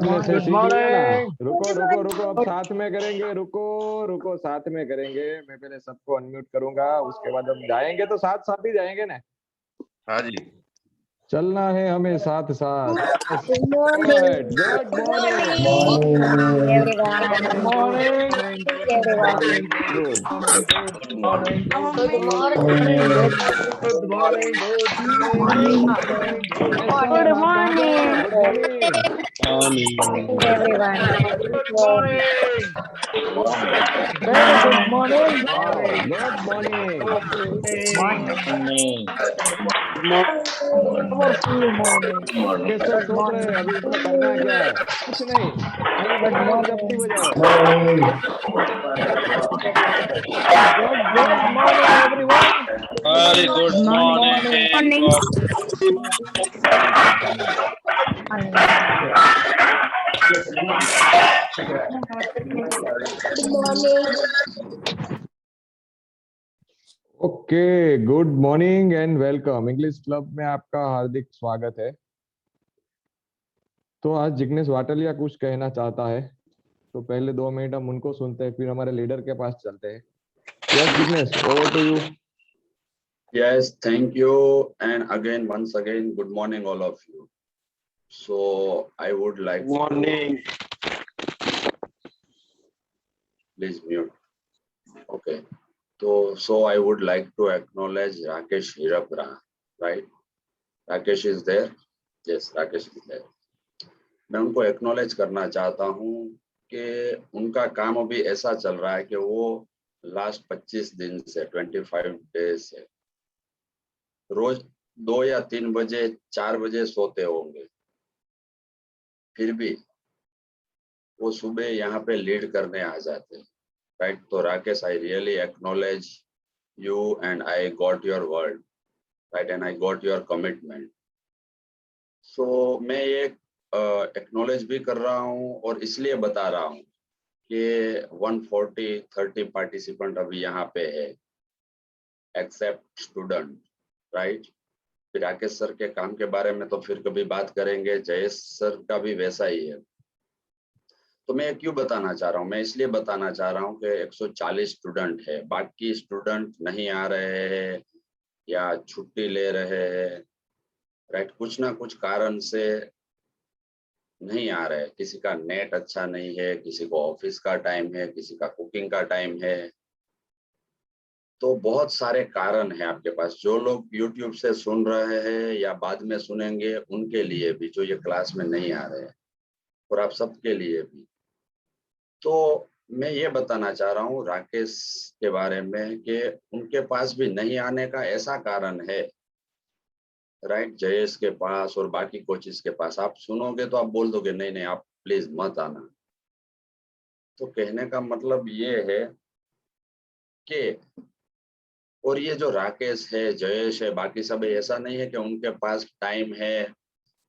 में से गुड सीख लिया ना। मॉर्निंग। रुको रुको रुको, अब साथ में करेंगे। रुको रुको, साथ में करेंगे। मैं पहले सबको अनम्यूट करूंगा, उसके बाद हम जाएंगे तो साथ साथ ही जाएंगे ना। हाँ जी, चलना है हमें साथ साथ। Good morning. Good Good morning. morning, everyone. Good morning. Good everyone. Good. Good morning. Good good morning. Morning. Good morning. Good morning. Good yes morning. आप दोनों, good morning. Good everyone. Good So, morning. Very good morning. Good morning. Powerful morning. कैसे good सोच रहे हैं morning. अभी इसमें करना क्या है? कुछ नहीं, खाली गुड बजाओ और जप्ती मॉर्निंग। बजाओ। Good morning everyone. Very good morning. morning. Good morning. Okay, good morning and welcome. English club में आपका हार्दिक स्वागत है। तो आज जिग्नेश वाटलिया कुछ कहना चाहता है, तो पहले 2 मिनट हम उनको सुनते हैं, फिर हमारे लीडर के पास चलते हैं। Yes Jignesh, over to you. Yes, thank you. And again, once again, good morning, all of you. So I would like morning. please mute. Okay. So I would like to acknowledge Rakesh Hirapra, right? Rakesh is there? Yes, Rakesh is there. मैं उनको acknowledge करना चाहता हूँ कि उनका काम अभी ऐसा चल रहा है कि वो लास्ट 25 दिन से 25 डेज से रोज 2 या 3 बजे 4 बजे सोते होंगे, फिर भी वो सुबह यहाँ पे लीड करने आ जाते हैं, राइट? तो Rakesh, I really acknowledge you and I got your word, right, and I got your commitment. So मैं ये एक्नॉलेज भी कर रहा हूँ और इसलिए बता रहा हूँ कि 130 पार्टिसिपेंट अभी यहाँ पे है, एक्सेप्ट स्टूडेंट, राइट? फिर राकेश सर के काम के बारे में तो फिर कभी बात करेंगे, जयेश सर का भी वैसा ही है। तो मैं क्यों बताना चाह रहा हूँ? मैं इसलिए बताना चाह रहा हूँ कि 140 स्टूडेंट है, बाकी स्टूडेंट नहीं आ रहे हैं या छुट्टी ले रहे हैं, राइट? कुछ ना कुछ कारण से नहीं आ रहे। किसी का नेट अच्छा नहीं है, किसी को ऑफिस का टाइम है, किसी का कुकिंग का टाइम है। तो बहुत सारे कारण हैं आपके पास। जो लोग YouTube से सुन रहे हैं या बाद में सुनेंगे, उनके लिए भी, जो ये क्लास में नहीं आ रहे हैं, और आप सबके लिए भी। तो मैं ये बताना चाह रहा हूँ राकेश के बारे में कि उनके पास भी नहीं आने का ऐसा कारण है, राइट? जयेश के पास और बाकी कोचेस के पास आप सुनोगे तो आप बोल दोगे नहीं नहीं आप प्लीज मत आना। तो कहने का मतलब ये है कि, और ये जो राकेश है, जयेश है, बाकी सब है, ऐसा नहीं है कि उनके पास टाइम है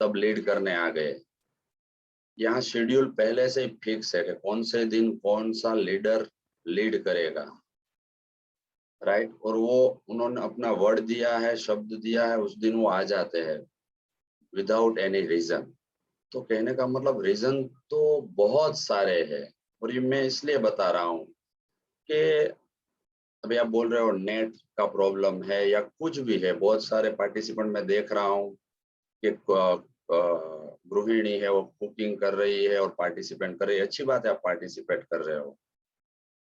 तब लीड करने आ गए। यहाँ शेड्यूल पहले से ही फिक्स है कि कौन से दिन कौन सा लीडर लीड करेगा, राइट? और वो उन्होंने अपना वर्ड दिया है, शब्द दिया है, उस दिन वो आ जाते हैं विदाउट एनी रीजन। तो कहने का मतलब रीजन तो बहुत सारे हैं, और ये मैं इसलिए बता रहा हूँ कि अभी आप बोल रहे हो नेट का प्रॉब्लम है या कुछ भी है। बहुत सारे पार्टिसिपेंट मैं देख रहा हूँ कि गृहिणी है, वो कुकिंग कर रही है और पार्टिसिपेंट कर रही है। अच्छी बात है, आप पार्टिसिपेट कर रहे हो,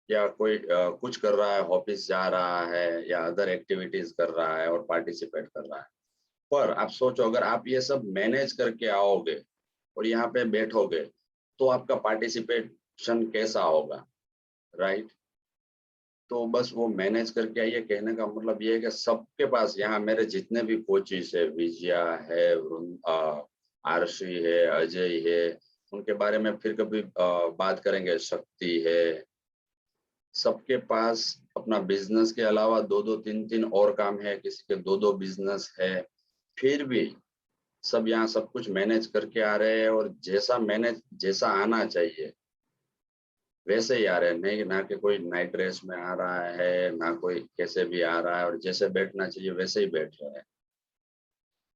या कोई कुछ कर रहा है, ऑफिस जा रहा है या अदर एक्टिविटीज कर रहा है और पार्टिसिपेट कर रहा है। पर आप सोचो, अगर आप ये सब मैनेज करके आओगे और यहाँ पे बैठोगे तो आपका पार्टिसिपेशन कैसा होगा, राइट? तो बस वो मैनेज करके आइए। कहने का मतलब ये है कि सबके पास, यहाँ मेरे जितने भी कोचेस है, विजया है, आरशी है, अजय है, उनके बारे में फिर कभी बात करेंगे, शक्ति है, सबके पास अपना बिजनेस के अलावा 2-2 3-3 और काम है, किसी के 2-2 बिजनेस है, फिर भी सब यहाँ सब कुछ मैनेज करके आ रहे हैं। और जैसा आना चाहिए वैसे ही आ रहे हैं, नहीं ना कि कोई नाइट ड्रेस में आ रहा है, ना कोई कैसे भी आ रहा है, और जैसे बैठना चाहिए वैसे ही बैठ रहे हैं।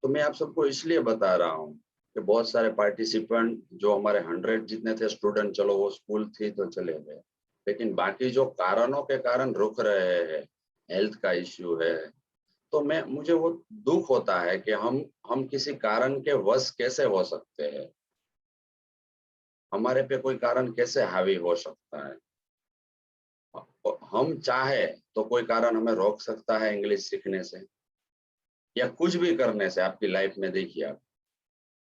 तो मैं आप सबको इसलिए बता रहा हूँ कि बहुत सारे पार्टिसिपेंट जो हमारे 100 जितने थे स्टूडेंट, चलो वो स्कूल थी तो चले गए, लेकिन बाकी जो कारणों के कारण रुक रहे हैं, हेल्थ का इश्यू है, तो मुझे वो दुख होता है कि हम किसी कारण के वश कैसे हो सकते हैं, हमारे पे कोई कारण कैसे हावी हो सकता है। हम चाहे तो कोई कारण हमें रोक सकता है इंग्लिश सीखने से या कुछ भी करने से। आपकी लाइफ में देखिए, आप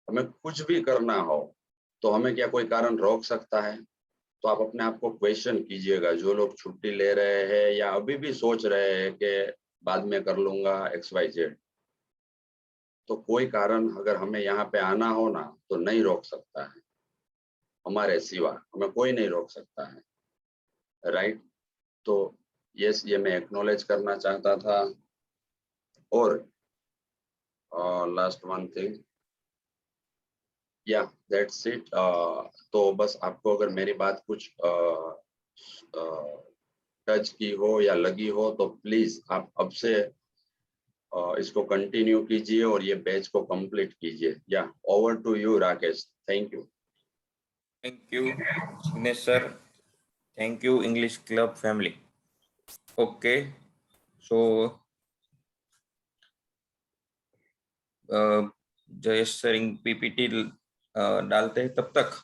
हमें कुछ भी करना हो तो हमें क्या कोई कारण रोक सकता है? तो आप अपने आप को क्वेश्चन कीजिएगा, जो लोग छुट्टी ले रहे हैं या अभी भी सोच रहे हैं कि बाद में कर लूंगा XYZ, तो कोई कारण अगर हमें यहाँ पे आना हो ना तो नहीं रोक सकता है, हमारे सिवा हमें कोई नहीं रोक सकता है, राइट। तो ये मैं एक्नॉलेज करना चाहता था। और लास्ट वन थिंग, या दैट्स इट। तो बस आपको अगर मेरी बात कुछ टच की हो या लगी हो तो प्लीज आप अब से इसको कंटिन्यू कीजिए और ये बैच को कंप्लीट कीजिए। या over to you Rakesh, thank you. Thank you, Vignesh sir. Thank you, English Club family. Okay, so Jayesh sir PPT डालते हैं, तब तक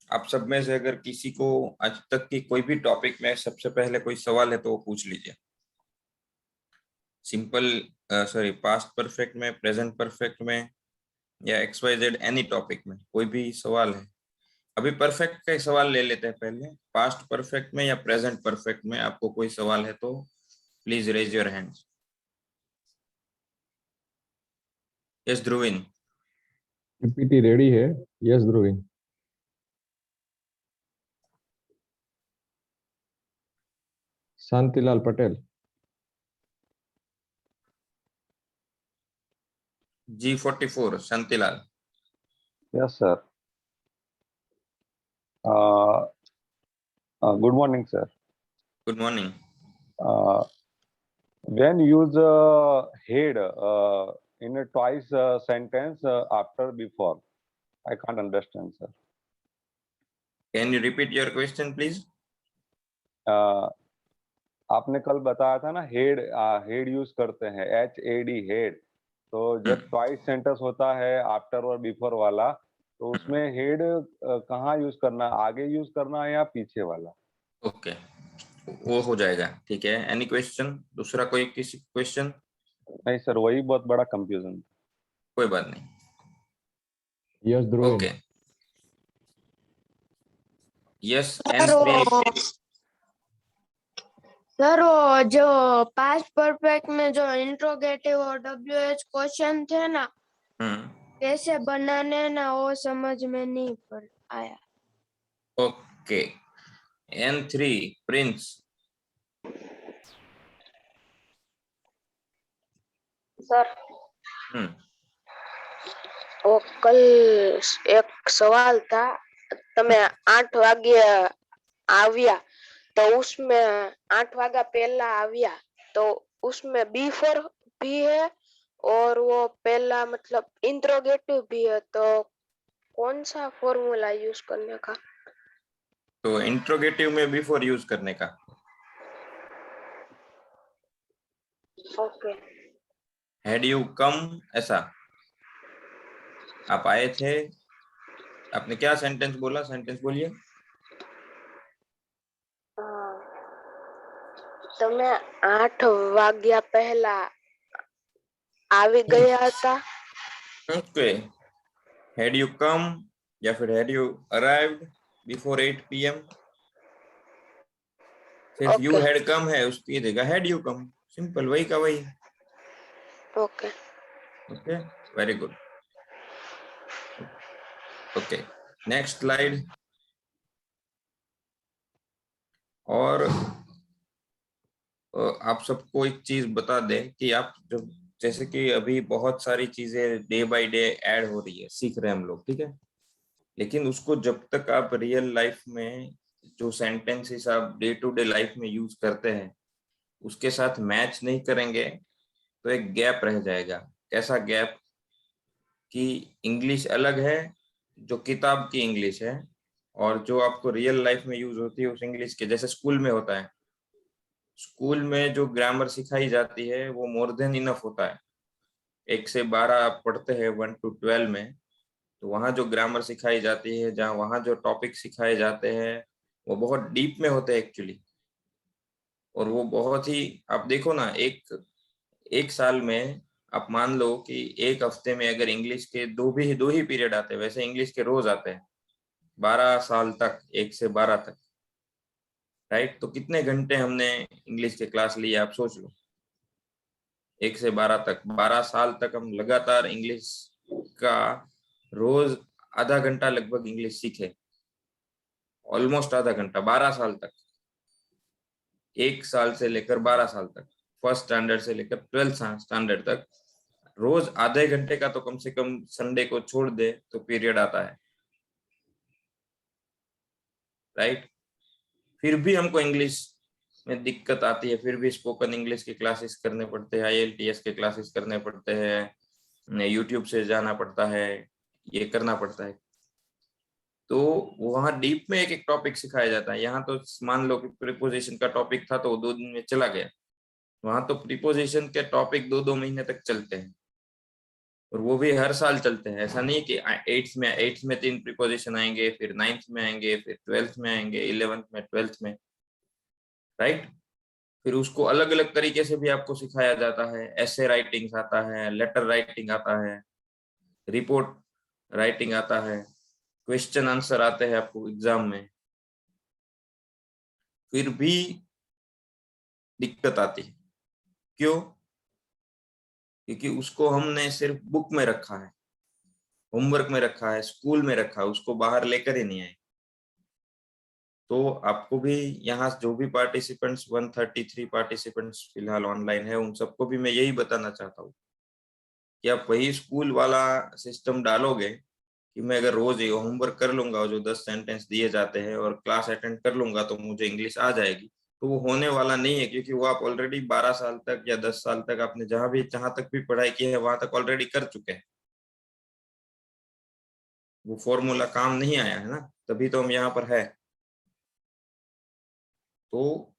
आप सब में से अगर किसी को आज तक की कोई भी टॉपिक में सबसे पहले कोई सवाल है तो वो पूछ लीजिए। सिंपल सॉरी पास्ट परफेक्ट में, प्रेजेंट परफेक्ट में या XYZ एनी टॉपिक में कोई भी सवाल है। अभी परफेक्ट का सवाल ले लेते हैं पहले। पास्ट परफेक्ट में या प्रेजेंट परफेक्ट में आपको कोई सवाल है तो please raise your hands. Yes Dhruvin. PPT ready है। Yes Dhruvin. Shantilal Patel. G44 Shantilal. Yes, sir. Good morning, sir. Good morning. When use head in a twice sentence after before, I can't understand, sir. Can you repeat your question please? आपने कल बताया था ना head use करते हैं, HAD head. तो जब twice sentence होता है आफ्टर और बिफोर वाला, तो उसमें हेड कहाँ यूज करना, आगे यूज करना है या पीछे वाला? ओके, वो हो जाएगा, ठीक है। Any question? दूसरा कोई किसी क्वेश्चन? नहीं सर, वही बहुत बड़ा कंफ्यूजन। कोई बात नहीं। Yes Dhruvin. Okay, yes sir N3। Sir वो जो पास्ट परफेक्ट में जो इंट्रोगेटिव और WH क्वेश्चन थे ना, कैसे बनाने ना, वो समझ में नहीं पड़ आया। Okay, N3 Prince. सर हम्म, वो कल एक सवाल था, તમે 8 વાગે આવ્યા तो उसमें 8 वागा पहला आविया तो उसमें बिफोर भी है और वो पहला मतलब इंट्रोगेटिव भी है, तो कौन सा फॉर्मूला यूज करने का? तो इंट्रोगेटिव में बिफोर यूज करने का। ओके। हैड यू कम, ऐसा आप आए थे, आपने क्या सेंटेंस बोला? सेंटेंस बोलिए। તમે 8 વાગ્યા પહેલા આવી ગયા હતા। ओके, हैड यू कम या फिर had you arrived before 8 PM? सिर्फ यू हैड कम है, उसकी जगह हैड यू कम, सिंपल, वही का वही। Okay okay, very good. Okay, next slide. और आप सबको एक चीज बता दें कि आप जब, जैसे कि अभी बहुत सारी चीजें डे बाय डे ऐड हो रही है, सीख रहे हैं हम लोग, ठीक है। लेकिन उसको जब तक आप रियल लाइफ में जो सेंटेंसेस आप डे टू डे लाइफ में यूज करते हैं उसके साथ मैच नहीं करेंगे तो एक गैप रह जाएगा। कैसा गैप? कि इंग्लिश अलग है, जो किताब की इंग्लिश है, और जो आपको रियल लाइफ में यूज होती है उस इंग्लिश के, जैसे स्कूल में होता है। स्कूल में जो ग्रामर सिखाई जाती है वो मोर देन इनफ होता है। 1 से 12 आप पढ़ते हैं 1 to 12 में, तो वहाँ जो ग्रामर सिखाई जाती है, जहाँ वहाँ जो टॉपिक सिखाए जाते हैं वो बहुत डीप में होते हैं एक्चुअली। और वो बहुत ही, आप देखो ना, एक साल में आप मान लो कि एक हफ्ते में अगर इंग्लिश के दो ही पीरियड आते हैं, वैसे इंग्लिश के रोज आते हैं 12 साल तक, 1 से 12 तक, राइट। तो कितने घंटे हमने इंग्लिश के क्लास लिए आप सोच लो, 1 से 12 तक, 12 साल तक हम लगातार इंग्लिश का रोज आधा घंटा लगभग इंग्लिश सीखे, ऑलमोस्ट आधा घंटा, 12 साल तक, 1 साल से लेकर 12 साल तक, फर्स्ट स्टैंडर्ड से लेकर 12th स्टैंडर्ड तक, रोज आधे घंटे का तो कम से कम संडे को छोड़ दे तो पीरियड आता है, राइट। फिर भी हमको इंग्लिश में दिक्कत आती है, फिर भी स्पोकन इंग्लिश के क्लासेस करने पड़ते हैं, IELTS के क्लासेस करने पड़ते हैं, यूट्यूब से जाना पड़ता है, ये करना पड़ता है। तो वहाँ डीप में एक एक टॉपिक सिखाया जाता है। यहाँ तो मान लो कि प्रीपोजिशन का टॉपिक था तो वो 2 दिन में चला गया, वहाँ तो प्रीपोजिशन के टॉपिक 2-2 महीने तक चलते हैं, और वो भी हर साल चलते हैं। ऐसा नहीं कि 8th में 3 प्रीपोजिशन आएंगे, फिर 9th में आएंगे, फिर 12th में आएंगे, 11th में, 12th में, राइट। फिर उसको अलग अलग तरीके से भी आपको सिखाया जाता है। ऐसे राइटिंग आता है, लेटर राइटिंग आता है, रिपोर्ट राइटिंग आता है, क्वेश्चन आंसर आते हैं आपको एग्जाम में। फिर भी दिक्कत आती है, क्यों? क्योंकि उसको हमने सिर्फ बुक में रखा है, होमवर्क में रखा है, स्कूल में रखा है, उसको बाहर लेकर ही नहीं आए। तो आपको भी यहाँ जो भी पार्टिसिपेंट्स, 133 पार्टिसिपेंट्स फिलहाल ऑनलाइन है, उन सबको भी मैं यही बताना चाहता हूँ कि आप वही स्कूल वाला सिस्टम डालोगे कि मैं अगर रोज ये होमवर्क कर लूंगा और जो 10 सेंटेंस दिए जाते हैं और क्लास अटेंड कर लूंगा तो मुझे इंग्लिश आ जाएगी, तो वो होने वाला नहीं है। क्योंकि वो आप ऑलरेडी 12 साल तक या 10 साल तक आपने जहां तक भी पढ़ाई की है वहां तक ऑलरेडी कर चुके हैं। वो फॉर्मूला काम नहीं आया है ना, तभी तो हम यहाँ पर है। तो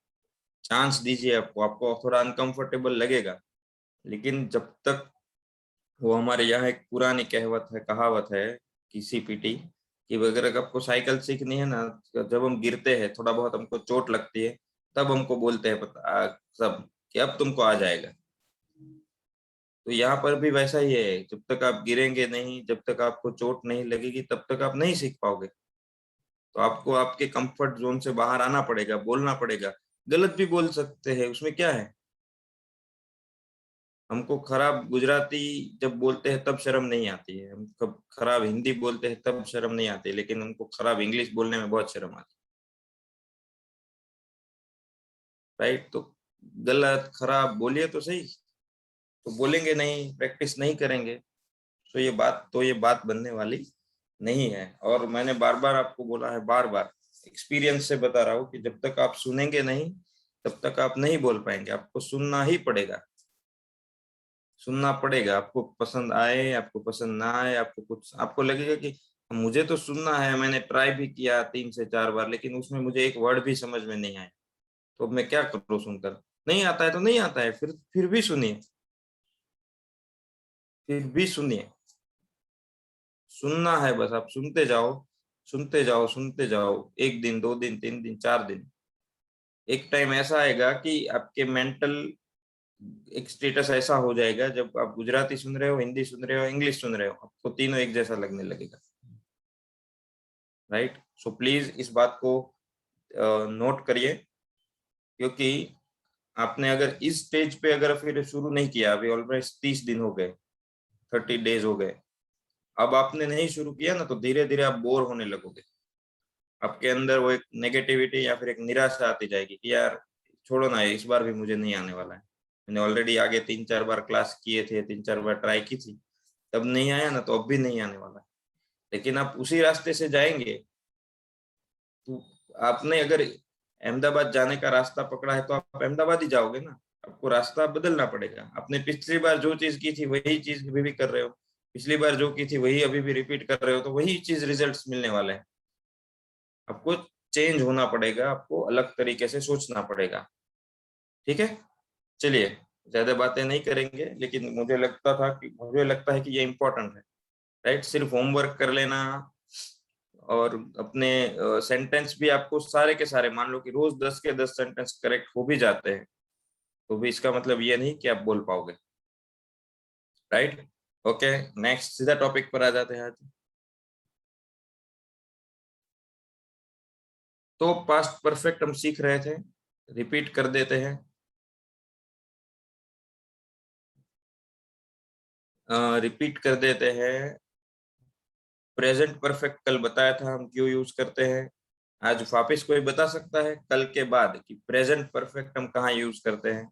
चांस दीजिए, आपको थोड़ा अनकंफर्टेबल लगेगा, लेकिन जब तक वो, हमारे यहाँ एक पुरानी कहावत है कि CPT कि अगर आपको साइकिल सीखनी है ना, जब हम गिरते हैं, थोड़ा बहुत हमको चोट लगती है, तब हमको बोलते हैं सब कि अब तुमको आ जाएगा। तो यहाँ पर भी वैसा ही है, जब तक आप गिरेंगे नहीं, जब तक आपको चोट नहीं लगेगी, तब तक आप नहीं सीख पाओगे। तो आपको आपके कंफर्ट जोन से बाहर आना पड़ेगा, बोलना पड़ेगा। गलत भी बोल सकते हैं, उसमें क्या है। हमको खराब गुजराती जब बोलते हैं तब शर्म नहीं आती है, हम कब खराब हिंदी बोलते हैं तब शर्म नहीं आती, लेकिन हमको खराब इंग्लिश बोलने में बहुत शर्म आती है, राइट। तो गलत खराब बोलिए तो सही, तो बोलेंगे नहीं, प्रैक्टिस नहीं करेंगे, तो ये बात बनने वाली नहीं है। और मैंने बार बार आपको बोला है, बार बार एक्सपीरियंस से बता रहा हूँ कि जब तक आप सुनेंगे नहीं तब तक आप नहीं बोल पाएंगे। आपको सुनना ही पड़ेगा, सुनना पड़ेगा। आपको पसंद आए, आपको पसंद ना आए, आपको लगेगा कि मुझे तो सुनना है, मैंने ट्राई भी किया 3 से 4 बार, लेकिन उसमें मुझे एक वर्ड भी समझ में नहीं आया, तो मैं क्या करूँ सुनकर। नहीं आता है तो नहीं आता है, फिर भी सुनिए, फिर भी सुनिए। सुनना है बस, आप सुनते जाओ, सुनते जाओ, सुनते जाओ। 1 दिन, 2 दिन, 3 दिन, 4 दिन, एक टाइम ऐसा आएगा कि आपके मेंटल एक स्टेटस ऐसा हो जाएगा, जब आप गुजराती सुन रहे हो, हिंदी सुन रहे हो, इंग्लिश सुन रहे हो, आपको तीनों एक जैसा लगने लगेगा, राइट। सो प्लीज इस बात को नोट करिए, क्योंकि आपने अगर इस स्टेज पे अगर फिर शुरू नहीं किया, अभी ऑलमोस्ट 30 दिन हो गए, 30 डेज हो गए, अब आपने नहीं शुरू किया ना, तो धीरे धीरे आप बोर होने लगोगे। आपके अंदर वो एक नेगेटिविटी या फिर एक निराशा आती जाएगी कि यार छोड़ो ना, इस बार भी मुझे नहीं आने वाला है। मैंने ऑलरेडी आगे 3-4 बार क्लास किए थे, 3-4 बार ट्राई की थी, तब नहीं आया ना, तो अब भी नहीं आने वाला है। लेकिन आप उसी रास्ते से जाएंगे, तो आपने अगर अहमदाबाद जाने का रास्ता पकड़ा है तो आप अहमदाबाद ही जाओगे ना, आपको रास्ता बदलना पड़ेगा। आपने पिछली बार जो चीज की थी वही चीज भी कर रहे हो, पिछली बार जो की थी वही अभी भी रिपीट कर रहे हो तो वही चीज रिजल्ट्स मिलने वाले हैं। आपको चेंज होना पड़ेगा, आपको अलग तरीके से सोचना पड़ेगा। ठीक है, चलिए ज्यादा बातें नहीं करेंगे, लेकिन मुझे लगता है कि ये इम्पोर्टेंट है, राइट। सिर्फ होमवर्क कर लेना और अपने सेंटेंस भी आपको सारे के सारे, मान लो कि रोज 10 के 10 सेंटेंस करेक्ट हो भी जाते हैं, तो भी इसका मतलब ये नहीं कि आप बोल पाओगे, राइट। ओके, नेक्स्ट सीधा टॉपिक पर आ जाते हैं आज। तो पास्ट परफेक्ट हम सीख रहे थे, रिपीट कर देते हैं। रिपीट कर देते हैं। प्रेजेंट परफेक्ट कल बताया था हम क्यों यूज करते हैं। आज वापिस कोई बता सकता है कल के बाद कि प्रेजेंट परफेक्ट हम कहाँ यूज करते हैं?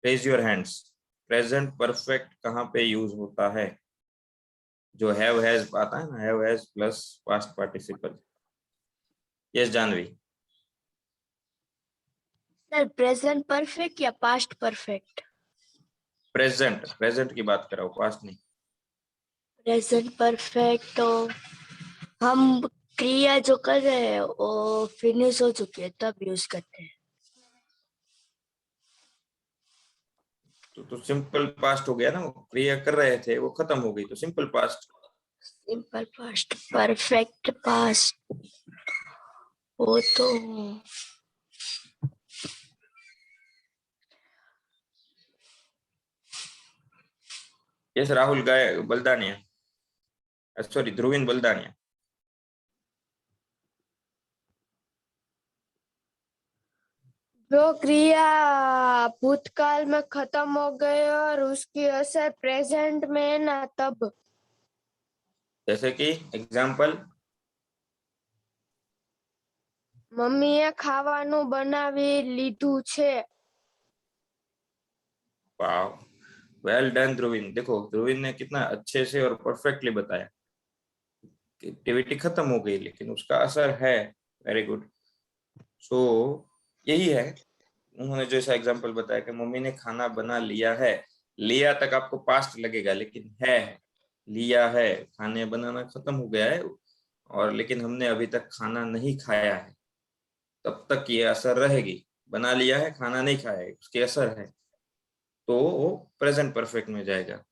Raise your hands. Present perfect कहाँ पे यूज होता है? जो हैव हैज आता है ना, have has plus past participle. Yes Janvi. Sir present perfect या पास्ट परफेक्ट? प्रेजेंट की बात कर रहा हूँ, पास्ट नहीं। प्रेजेंट परफेक्ट तो हम क्रिया जो कर रहे हैं वो फिनिश हो चुकी है तब यूज करते हैं। तो सिंपल पास्ट हो गया ना, वो क्रिया कर रहे थे वो खत्म हो गई तो simple past. Simple past. Perfect past वो तो यस राहुल बलदानिया, सॉरी ध्रुविन बलदानिया। जो क्रिया भूतकाल में खत्म हो गई और उसकी असर प्रेजेंट में है ना तब। जैसे कि एग्जाम्पल, મમ્મીએ ખાવાનું બનાવી લીધું છે। वाव, वेल डन ध्रुविन। देखो ध्रुविन ने कितना अच्छे से और परफेक्टली बताया। एक्टिविटी खत्म हो गई लेकिन उसका असर है। Very good. सो यही है, उन्होंने जैसा एग्जांपल बताया कि मम्मी ने खाना बना लिया है। लिया तक आपको पास्ट लगेगा लेकिन है, लिया है, खाने बनाना खत्म हो गया है और लेकिन हमने अभी तक खाना नहीं खाया है, तब तक ये असर रहेगी। बना लिया है, खाना नहीं खाया है, उसके असर है, तो वो प्रेजेंट परफेक्ट में जाएगा।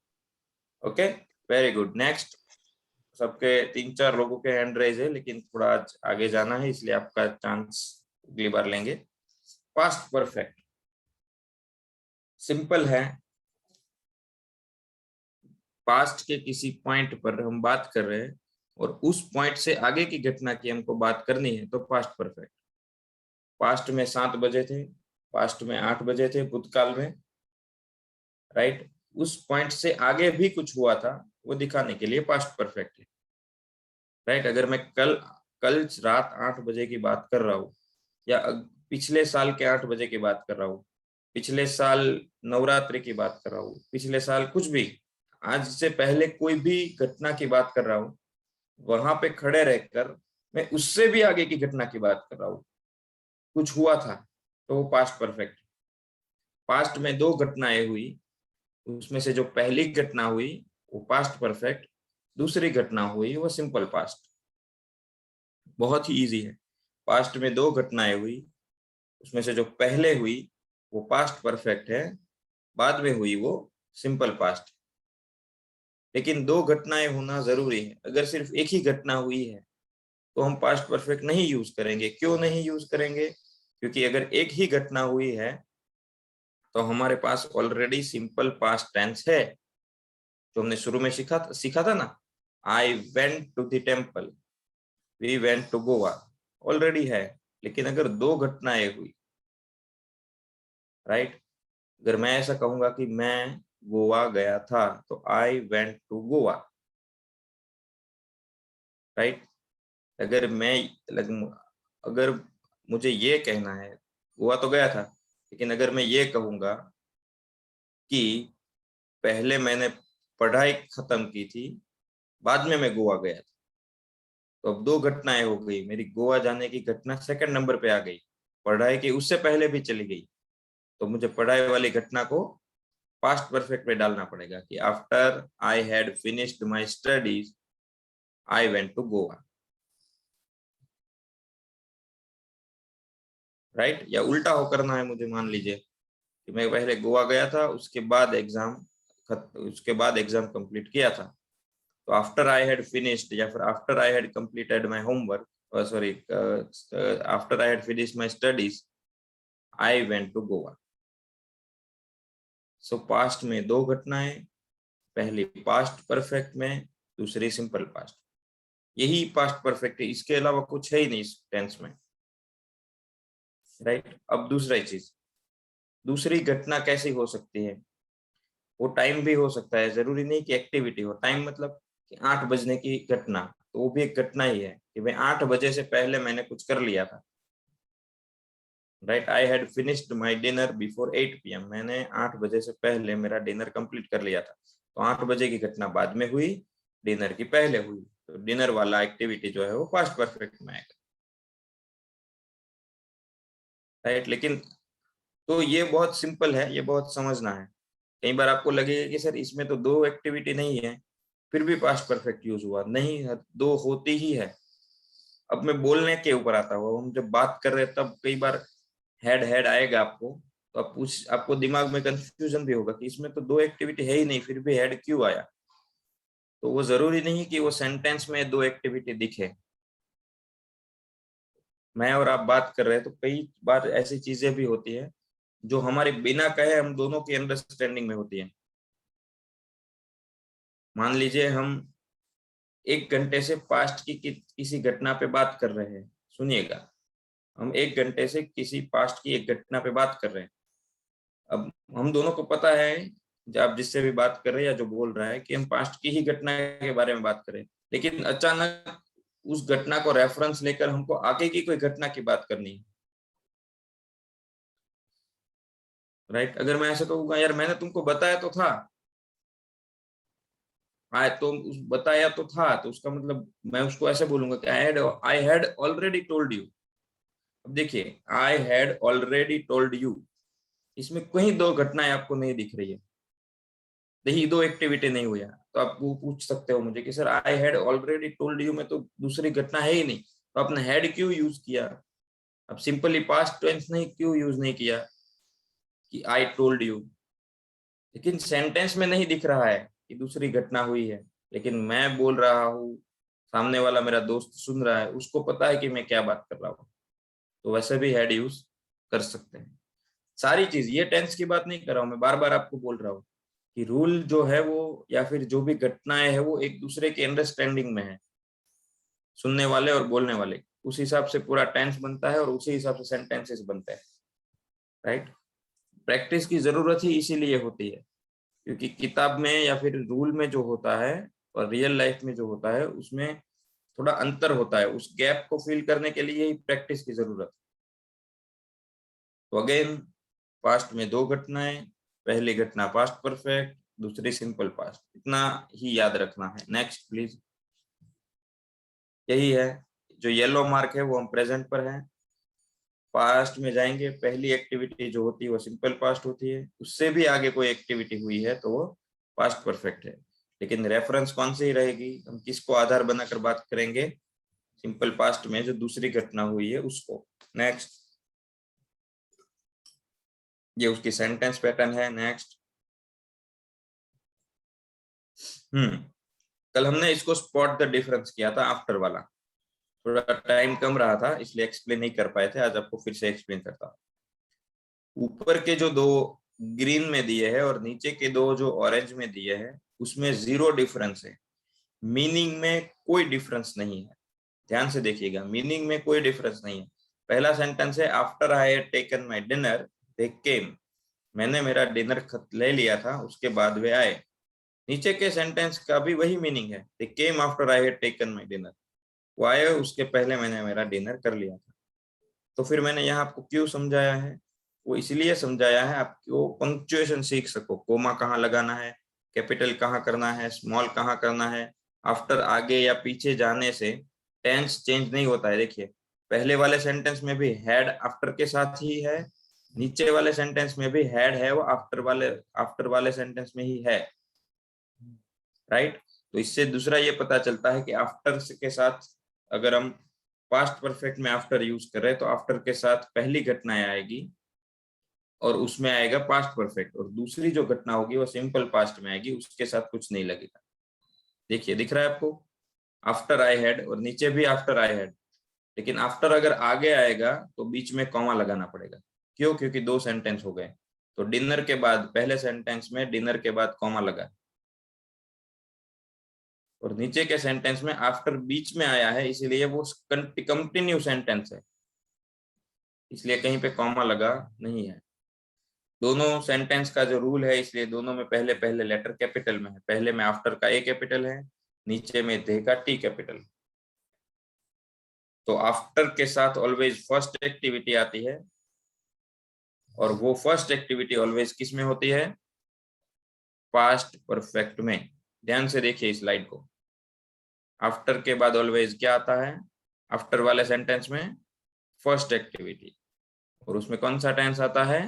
Okay, very good. नेक्स्ट, सबके 3-4 लोगों के हैंड रेज है लेकिन थोड़ा आज आगे जाना है इसलिए आपका चांस अगली बार लेंगे। पास्ट परफेक्ट सिंपल है। पास्ट के किसी पॉइंट पर हम बात कर रहे हैं और उस पॉइंट से आगे की घटना की हमको बात करनी है तो पास्ट परफेक्ट। पास्ट में 7 बजे थे, पास्ट में 8 बजे थे भूतकाल में, राइट। उस पॉइंट से आगे भी कुछ हुआ था वो दिखाने के लिए पास्ट परफेक्ट है, राइट। अगर मैं कल रात 8 बजे की बात कर रहा हूँ या पिछले साल के 8 बजे की बात कर रहा हूँ, पिछले साल नवरात्रि की बात कर रहा हूँ, पिछले साल कुछ भी, आज से पहले कोई भी घटना की बात कर रहा हूँ, वहां पे खड़े रहकर मैं उससे भी आगे की घटना की बात कर रहा हूँ, कुछ हुआ था, तो वो पास्ट परफेक्ट। पास्ट में 2 घटनाएं हुई, उसमें से जो पहली घटना हुई वो पास्ट परफेक्ट, दूसरी घटना हुई वो सिंपल पास्ट। बहुत ही इजी है। पास्ट में 2 घटनाएं हुई, उसमें से जो पहले हुई वो पास्ट परफेक्ट है, बाद में हुई वो सिंपल पास्ट। लेकिन 2 घटनाएं होना जरूरी है। अगर सिर्फ एक ही घटना हुई है तो हम पास्ट परफेक्ट नहीं यूज करेंगे। क्यों नहीं यूज करेंगे? क्योंकि अगर एक ही घटना हुई है तो हमारे पास ऑलरेडी सिंपल पास्ट टेंस है, जो हमने शुरू में सीखा था ना, I went to the temple, we went to Goa, already है। लेकिन अगर 2 घटनाएं हुई, राइट, अगर मैं ऐसा कहूंगा कि मैं गोवा गया था तो I went to Goa, right. अगर मुझे ये कहना है गोवा तो गया था, लेकिन अगर मैं ये कहूंगा कि पहले मैंने पढ़ाई खत्म की थी, बाद में मैं गोवा गया था, तो अब 2 घटनाएं हो गई। मेरी गोवा जाने की घटना सेकंड नंबर पे आ गई, पढ़ाई की उससे पहले भी चली गई, तो मुझे पढ़ाई वाली घटना को पास्ट परफेक्ट में डालना पड़ेगा कि after I had finished my studies I went to Goa, right. या उल्टा हो करना है मुझे, मान लीजिए कि मैं पहले गोवा गया था, उसके बाद एग्जाम कंप्लीट किया था, तो आफ्टर आई हैड फिनिश्ड या फिर after I had completed my homework, sorry after I had finished my studies I went to Goa. So past में दो घटनाएं, पहली पास्ट परफेक्ट में, दूसरी सिंपल पास्ट। यही पास्ट परफेक्ट है, इसके अलावा कुछ है ही नहीं इस टेंस में, राइट। अब दूसरी चीज, दूसरी घटना कैसी हो सकती है? वो टाइम भी हो सकता है, जरूरी नहीं कि एक्टिविटी हो। टाइम मतलब कि 8 बजने की घटना, तो वो भी एक घटना ही है कि भाई 8 बजे से पहले मैंने कुछ कर लिया था, right. I had finished my dinner before 8 PM, मैंने 8 बजे से पहले मेरा डिनर कंप्लीट कर लिया था। तो 8 बजे की घटना बाद में हुई, डिनर की पहले हुई, तो डिनर वाला एक्टिविटी जो है वो पास्ट परफेक्ट में आएगा, राइट। लेकिन तो ये बहुत सिंपल है, ये बहुत समझना है। कई बार आपको लगेगा कि सर इसमें तो 2 एक्टिविटी नहीं है, फिर भी पास्ट परफेक्ट यूज हुआ। नहीं, 2 होती ही है। अब मैं बोलने के ऊपर आता हूँ, हम जब बात कर रहे हैं तब कई बार हेड आएगा आपको, तो आपको दिमाग में कंफ्यूजन भी होगा कि इसमें तो 2 एक्टिविटी है ही नहीं, फिर भी हेड क्यों आया। तो वो जरूरी नहीं कि वो सेंटेंस में 2 एक्टिविटी दिखे। मैं और आप बात कर रहे हैं तो कई बार ऐसी चीजें भी होती है जो हमारे बिना कहे हम दोनों की अंडरस्टैंडिंग में होती है। मान लीजिए हम 1 घंटे से पास्ट की किसी घटना पे बात कर रहे हैं, सुनिएगा, हम 1 घंटे से किसी पास्ट की एक घटना पे बात कर रहे हैं। अब हम दोनों को पता है, आप जिससे भी बात कर रहे हैं या जो बोल रहा है, कि हम पास्ट की ही घटना के बारे में बात कर रहे हैं, लेकिन अचानक उस घटना को रेफरेंस लेकर हमको आगे की कोई घटना की बात करनी है, राइट। अगर मैं ऐसे कहूँगा यार मैंने तुमको बताया तो था, तो बताया तो था, तो उसका मतलब मैं उसको ऐसे बोलूंगा कि I had already told you. अब देखिए, I had already told you, इसमें कहीं 2 घटनाएं आपको नहीं दिख रही है, यही 2 एक्टिविटी नहीं हुई है। तो आप वो पूछ सकते हो मुझे कि sir I had already told you में तो दूसरी घटना है ही नहीं, तो आपने हैड क्यों यूज किया? अब सिंपली पास्ट टेंस नहीं क्यों यूज नहीं किया कि आई टोल्ड यू? लेकिन सेंटेंस में नहीं दिख रहा है कि दूसरी घटना हुई है, लेकिन मैं बोल रहा हूँ, सामने वाला मेरा दोस्त सुन रहा है, उसको पता है कि मैं क्या बात कर रहा हूँ, तो वैसे भी हेड यूज कर सकते हैं। सारी चीज, ये टेंस की बात नहीं कर रहा हूँ मैं, बार बार आपको बोल रहा हूँ कि रूल जो है वो, या फिर जो भी घटनाएं है वो एक दूसरे के अंडरस्टैंडिंग में है, सुनने वाले और बोलने वाले, उस हिसाब से पूरा टेंस बनता है और उसी हिसाब से सेंटेंसेस बनते हैं, राइट। प्रैक्टिस की जरूरत ही इसीलिए होती है, क्योंकि किताब में या फिर रूल में जो होता है और रियल लाइफ में जो होता है उसमें थोड़ा अंतर होता है। उस गैप को फिल करने के लिए ही प्रैक्टिस की जरूरत है। तो अगेन, पास्ट में 2 घटनाएं, पहली घटना पास्ट परफेक्ट, दूसरी सिंपल पास्ट, इतना ही याद रखना है। Next please. यही है, जो येलो मार्क है वो हम प्रेजेंट पर है। पास्ट में जाएंगे, पहली एक्टिविटी जो होती है वो सिंपल पास्ट होती है, उससे भी आगे कोई एक्टिविटी हुई है तो वो पास्ट परफेक्ट है। लेकिन रेफरेंस कौन सी रहेगी, हम किसको आधार बनाकर बात करेंगे? सिंपल पास्ट में जो दूसरी घटना हुई है उसको। नेक्स्ट, ये उसकी सेंटेंस पैटर्न है। नेक्स्ट, कल हमने इसको स्पॉट द डिफरेंस किया था, आफ्टर वाला। थोड़ा टाइम कम रहा था इसलिए एक्सप्लेन नहीं कर पाए थे, आज आपको फिर से एक्सप्लेन करता हूँ। ऊपर के जो 2 ग्रीन में दिए हैं और नीचे के 2 जो ऑरेंज में दिए हैं उसमें 0 डिफरेंस है, मीनिंग में कोई डिफरेंस नहीं है। ध्यान से देखिएगा, मीनिंग में कोई डिफरेंस नहीं है। पहला सेंटेंस है after I had taken my dinner they came, मैंने मेरा डिनर ले लिया था उसके बाद वे आए। नीचे के सेंटेंस का भी वही मीनिंग है, they came after I had taken my dinner, वो आए उसके पहले मैंने मेरा डिनर कर लिया था। तो फिर मैंने यहाँ आपको क्यों समझाया है, वो इसलिए समझाया है आपको पंक्चुएशन सीख सको, कोमा कहाँ लगाना है, कैपिटल कहाँ करना है, स्मॉल कहाँ करना है। आफ्टर आगे या पीछे जाने से टेंस चेंज नहीं होता है। देखिए, पहले वाले सेंटेंस में भी हैड आफ्टर के साथ ही है, नीचे वाले सेंटेंस में भी हैड है, वो आफ्टर वाले सेंटेंस में ही है, राइट। तो इससे दूसरा ये पता चलता है कि आफ्टर के साथ अगर हम पास्ट परफेक्ट में आफ्टर यूज कर रहे हैं तो आफ्टर के साथ पहली घटना आएगी और उसमें आएगा पास्ट परफेक्ट, और दूसरी जो घटना होगी वो सिंपल पास्ट में आएगी, उसके साथ कुछ नहीं लगेगा। देखिए दिख रहा है आपको, आफ्टर आई हैड और नीचे भी आफ्टर आई हैड, लेकिन आफ्टर अगर आगे आएगा तो बीच में कॉमा लगाना पड़ेगा। क्यों? क्योंकि दो सेंटेंस हो गए। तो डिनर के बाद पहले सेंटेंस में डिनर के बाद कॉमा लगा, और नीचे के सेंटेंस में आफ्टर बीच में आया है, इसीलिए वो कंटिन्यू सेंटेंस है, इसलिए कहीं पे कॉमा लगा नहीं है। दोनों सेंटेंस का जो रूल है, इसलिए दोनों में पहले पहले लेटर कैपिटल में है। पहले में आफ्टर का ए कैपिटल है, नीचे में दे का टी कैपिटल। तो आफ्टर के साथ ऑलवेज फर्स्ट एक्टिविटी आती है, और वो फर्स्ट एक्टिविटी ऑलवेज किस में होती है? पास्ट परफेक्ट में। ध्यान से देखिए इस स्लाइड को। आफ्टर के बाद ऑलवेज क्या आता है? आफ्टर वाले सेंटेंस में फर्स्ट एक्टिविटी, और उसमें कौन सा टेंस आता है?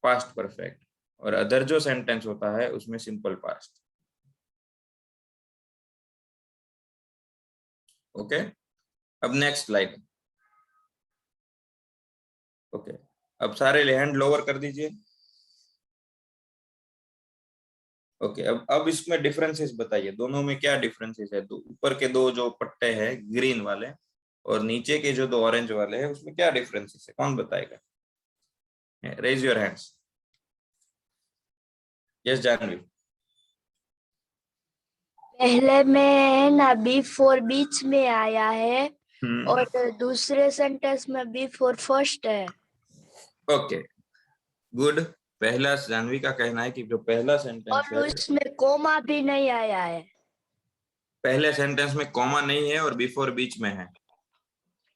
Past perfect. और अदर जो सेंटेंस होता है उसमें सिंपल पास्ट। ओके, अब नेक्स्ट स्लाइड। ओके, अब सारे हैंड लोअर कर दीजिए। ओके, अब इसमें डिफरेंसेस बताइए, दोनों में क्या डिफरेंसेस है? तो ऊपर के दो जो पट्टे हैं ग्रीन वाले और नीचे के जो दो ऑरेंज वाले हैं, उसमें क्या डिफरेंसेस है? कौन बताएगा? Raise your hands. Yes Janvi. पहले में ना बिफोर बीच में आया है और दूसरे सेंटेंस में बिफोर फर्स्ट है। Okay good. पहला जानवी का कहना है कि जो पहला सेंटेंस और है, उसमें कोमा भी नहीं आया है। पहले सेंटेंस में कॉमा नहीं है और बिफोर बीच में है।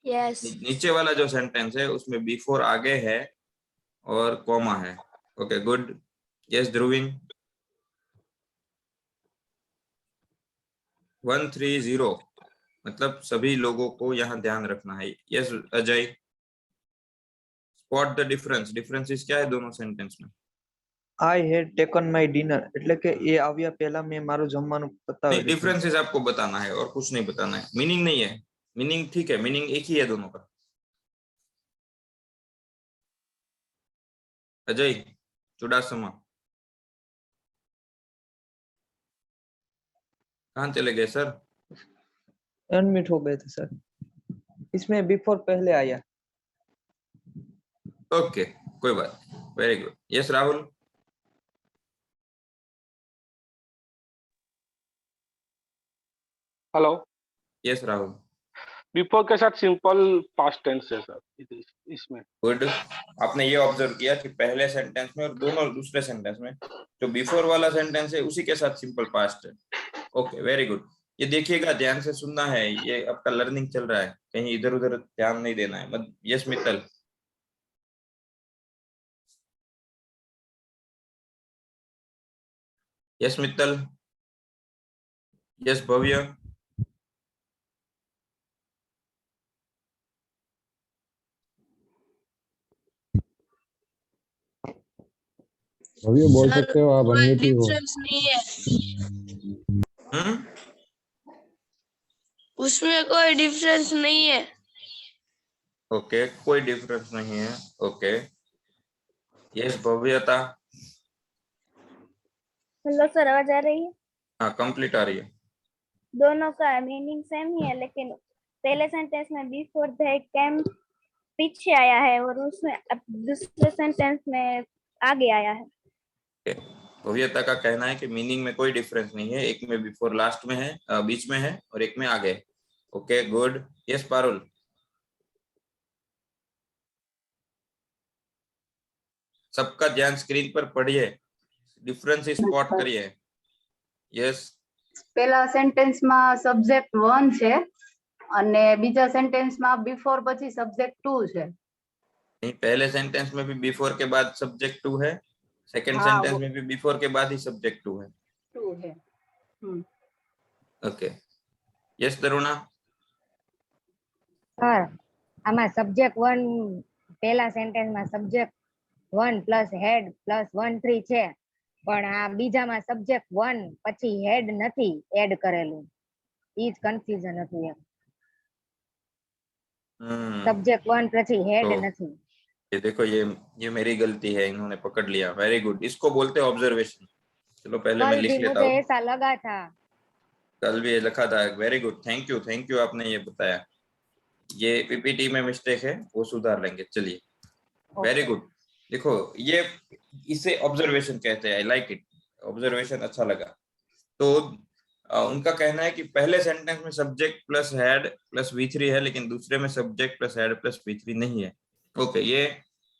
यस। नीचे वाला जो सेंटेंस है उसमें बिफोर आगे है और कॉमा है। Okay good. यस ध्रुविन। 130 मतलब सभी लोगों को यहाँ ध्यान रखना है। Yes Ajay. Spot the difference. Differences क्या है दोनों सेंटेंस में? I had taken my dinner એટલે કે એ આવ્યા પહેલા મેં મારું જમવાનું नहीं, પતાવી દીધું। डिफरेंसेस आपको बताना है और कुछ नहीं बताना है। मीनिंग नहीं है, मीनिंग ठीक है, मीनिंग एक ही है दोनों का। अजय चुड़ासमा कहाँ चले गए सर? अनम्यूट हो गए थे सर। इसमें बिफोर पहले आया। ओके कोई बात। Very good. Yes Rahul. Hello. Yes Rahul. Before के साथ सिंपल पास्ट टेंस है सर इसमें। गुड। आपने ये ऑब्जर्व किया कि पहले सेंटेंस में और दोनों दूसरे सेंटेंस में जो बिफोर वाला सेंटेंस है उसी के साथ सिंपल पास्ट है। Okay very good. ये देखिएगा, ध्यान से सुनना है, ये आपका लर्निंग चल रहा है, कहीं इधर उधर ध्यान नहीं देना है। Yes Mittal. Yes Mittal. Yes Bhavya. Bhavya बोल सकते हो, आप अनम्यूट ही हो। नहीं है हम्म, उसमें, कोई डिफरेंस नहीं है। ओके कोई डिफरेंस नहीं है। ओके यस भव्यता। हेलो सर, आवाज आ रही है? हाँ कंप्लीट आ रही है। दोनों का मीनिंग सेम ही है, लेकिन पहले सेंटेंस में बिफोर द कैम पीछे आया है और उसमें अब दूसरे सेंटेंस में आगे आया है। भव्यता का कहना है कि मीनिंग में कोई डिफरेंस नहीं है, एक में बिफोर लास्ट में है, बीच में है, और एक में आगे। Okay good. यस पारुल। सबका ध्यान स्क्रीन पर पढ़िए, डिफरेंस स्पॉट करिए। यस। પહેલા સેન્ટેન્સમાં સબ્જેક્ટ 1 છે અને બીજા સેન્ટેન્સમાં બિફોર પછી સબ્જેક્ટ 2 છે। नहीं, पहले सेंटेंस में भी बिफोर के बाद सब्जेक्ट 2 है, सेकंड हाँ, सेंटेंस वो में भी बिफोर के बाद ही सब्जेक्ट 2 है। 2 है। Okay yes Taruna. સર, આમાં સબ્જેક્ટ 1 પહેલા સેન્ટેન્સમાં સબ્જેક્ટ 1 પ્લસ હેડ પ્લસ 1 3 છે, પણ આ બીજામાં સબ્જેક્ટ 1 પછી હેડ નથી એડ કરેલું, ઈ જ કન્ફ્યુઝન હતું એમ. सब्जेक्ट 1 પછી हेड तो નથી. ये देखो, ये मेरी गलती है, इन्होंने पकड़ लिया। वेरी गुड, इसको बोलते हैं ऑब्जर्वेशन। चलो पहले मैं कल लिख भी लेता मुझे हूँ। ऐसा लगा था। कल भी ये लिखा था। वेरी गुड, थैंक यू, आपने ये बताया। ये पीपीटी में मिस्टेक है, वो सुधार लेंगे। चलिए, वेरी गुड। देखो, ये इसे ऑब्जर्वेशन कहते हैं। आई लाइक इट, ऑब्जर्वेशन अच्छा लगा। तो उनका कहना है कि पहले सेंटेंस में subject plus head plus V3 है, लेकिन दूसरे में subject plus head plus V3 नहीं है। ओके, ये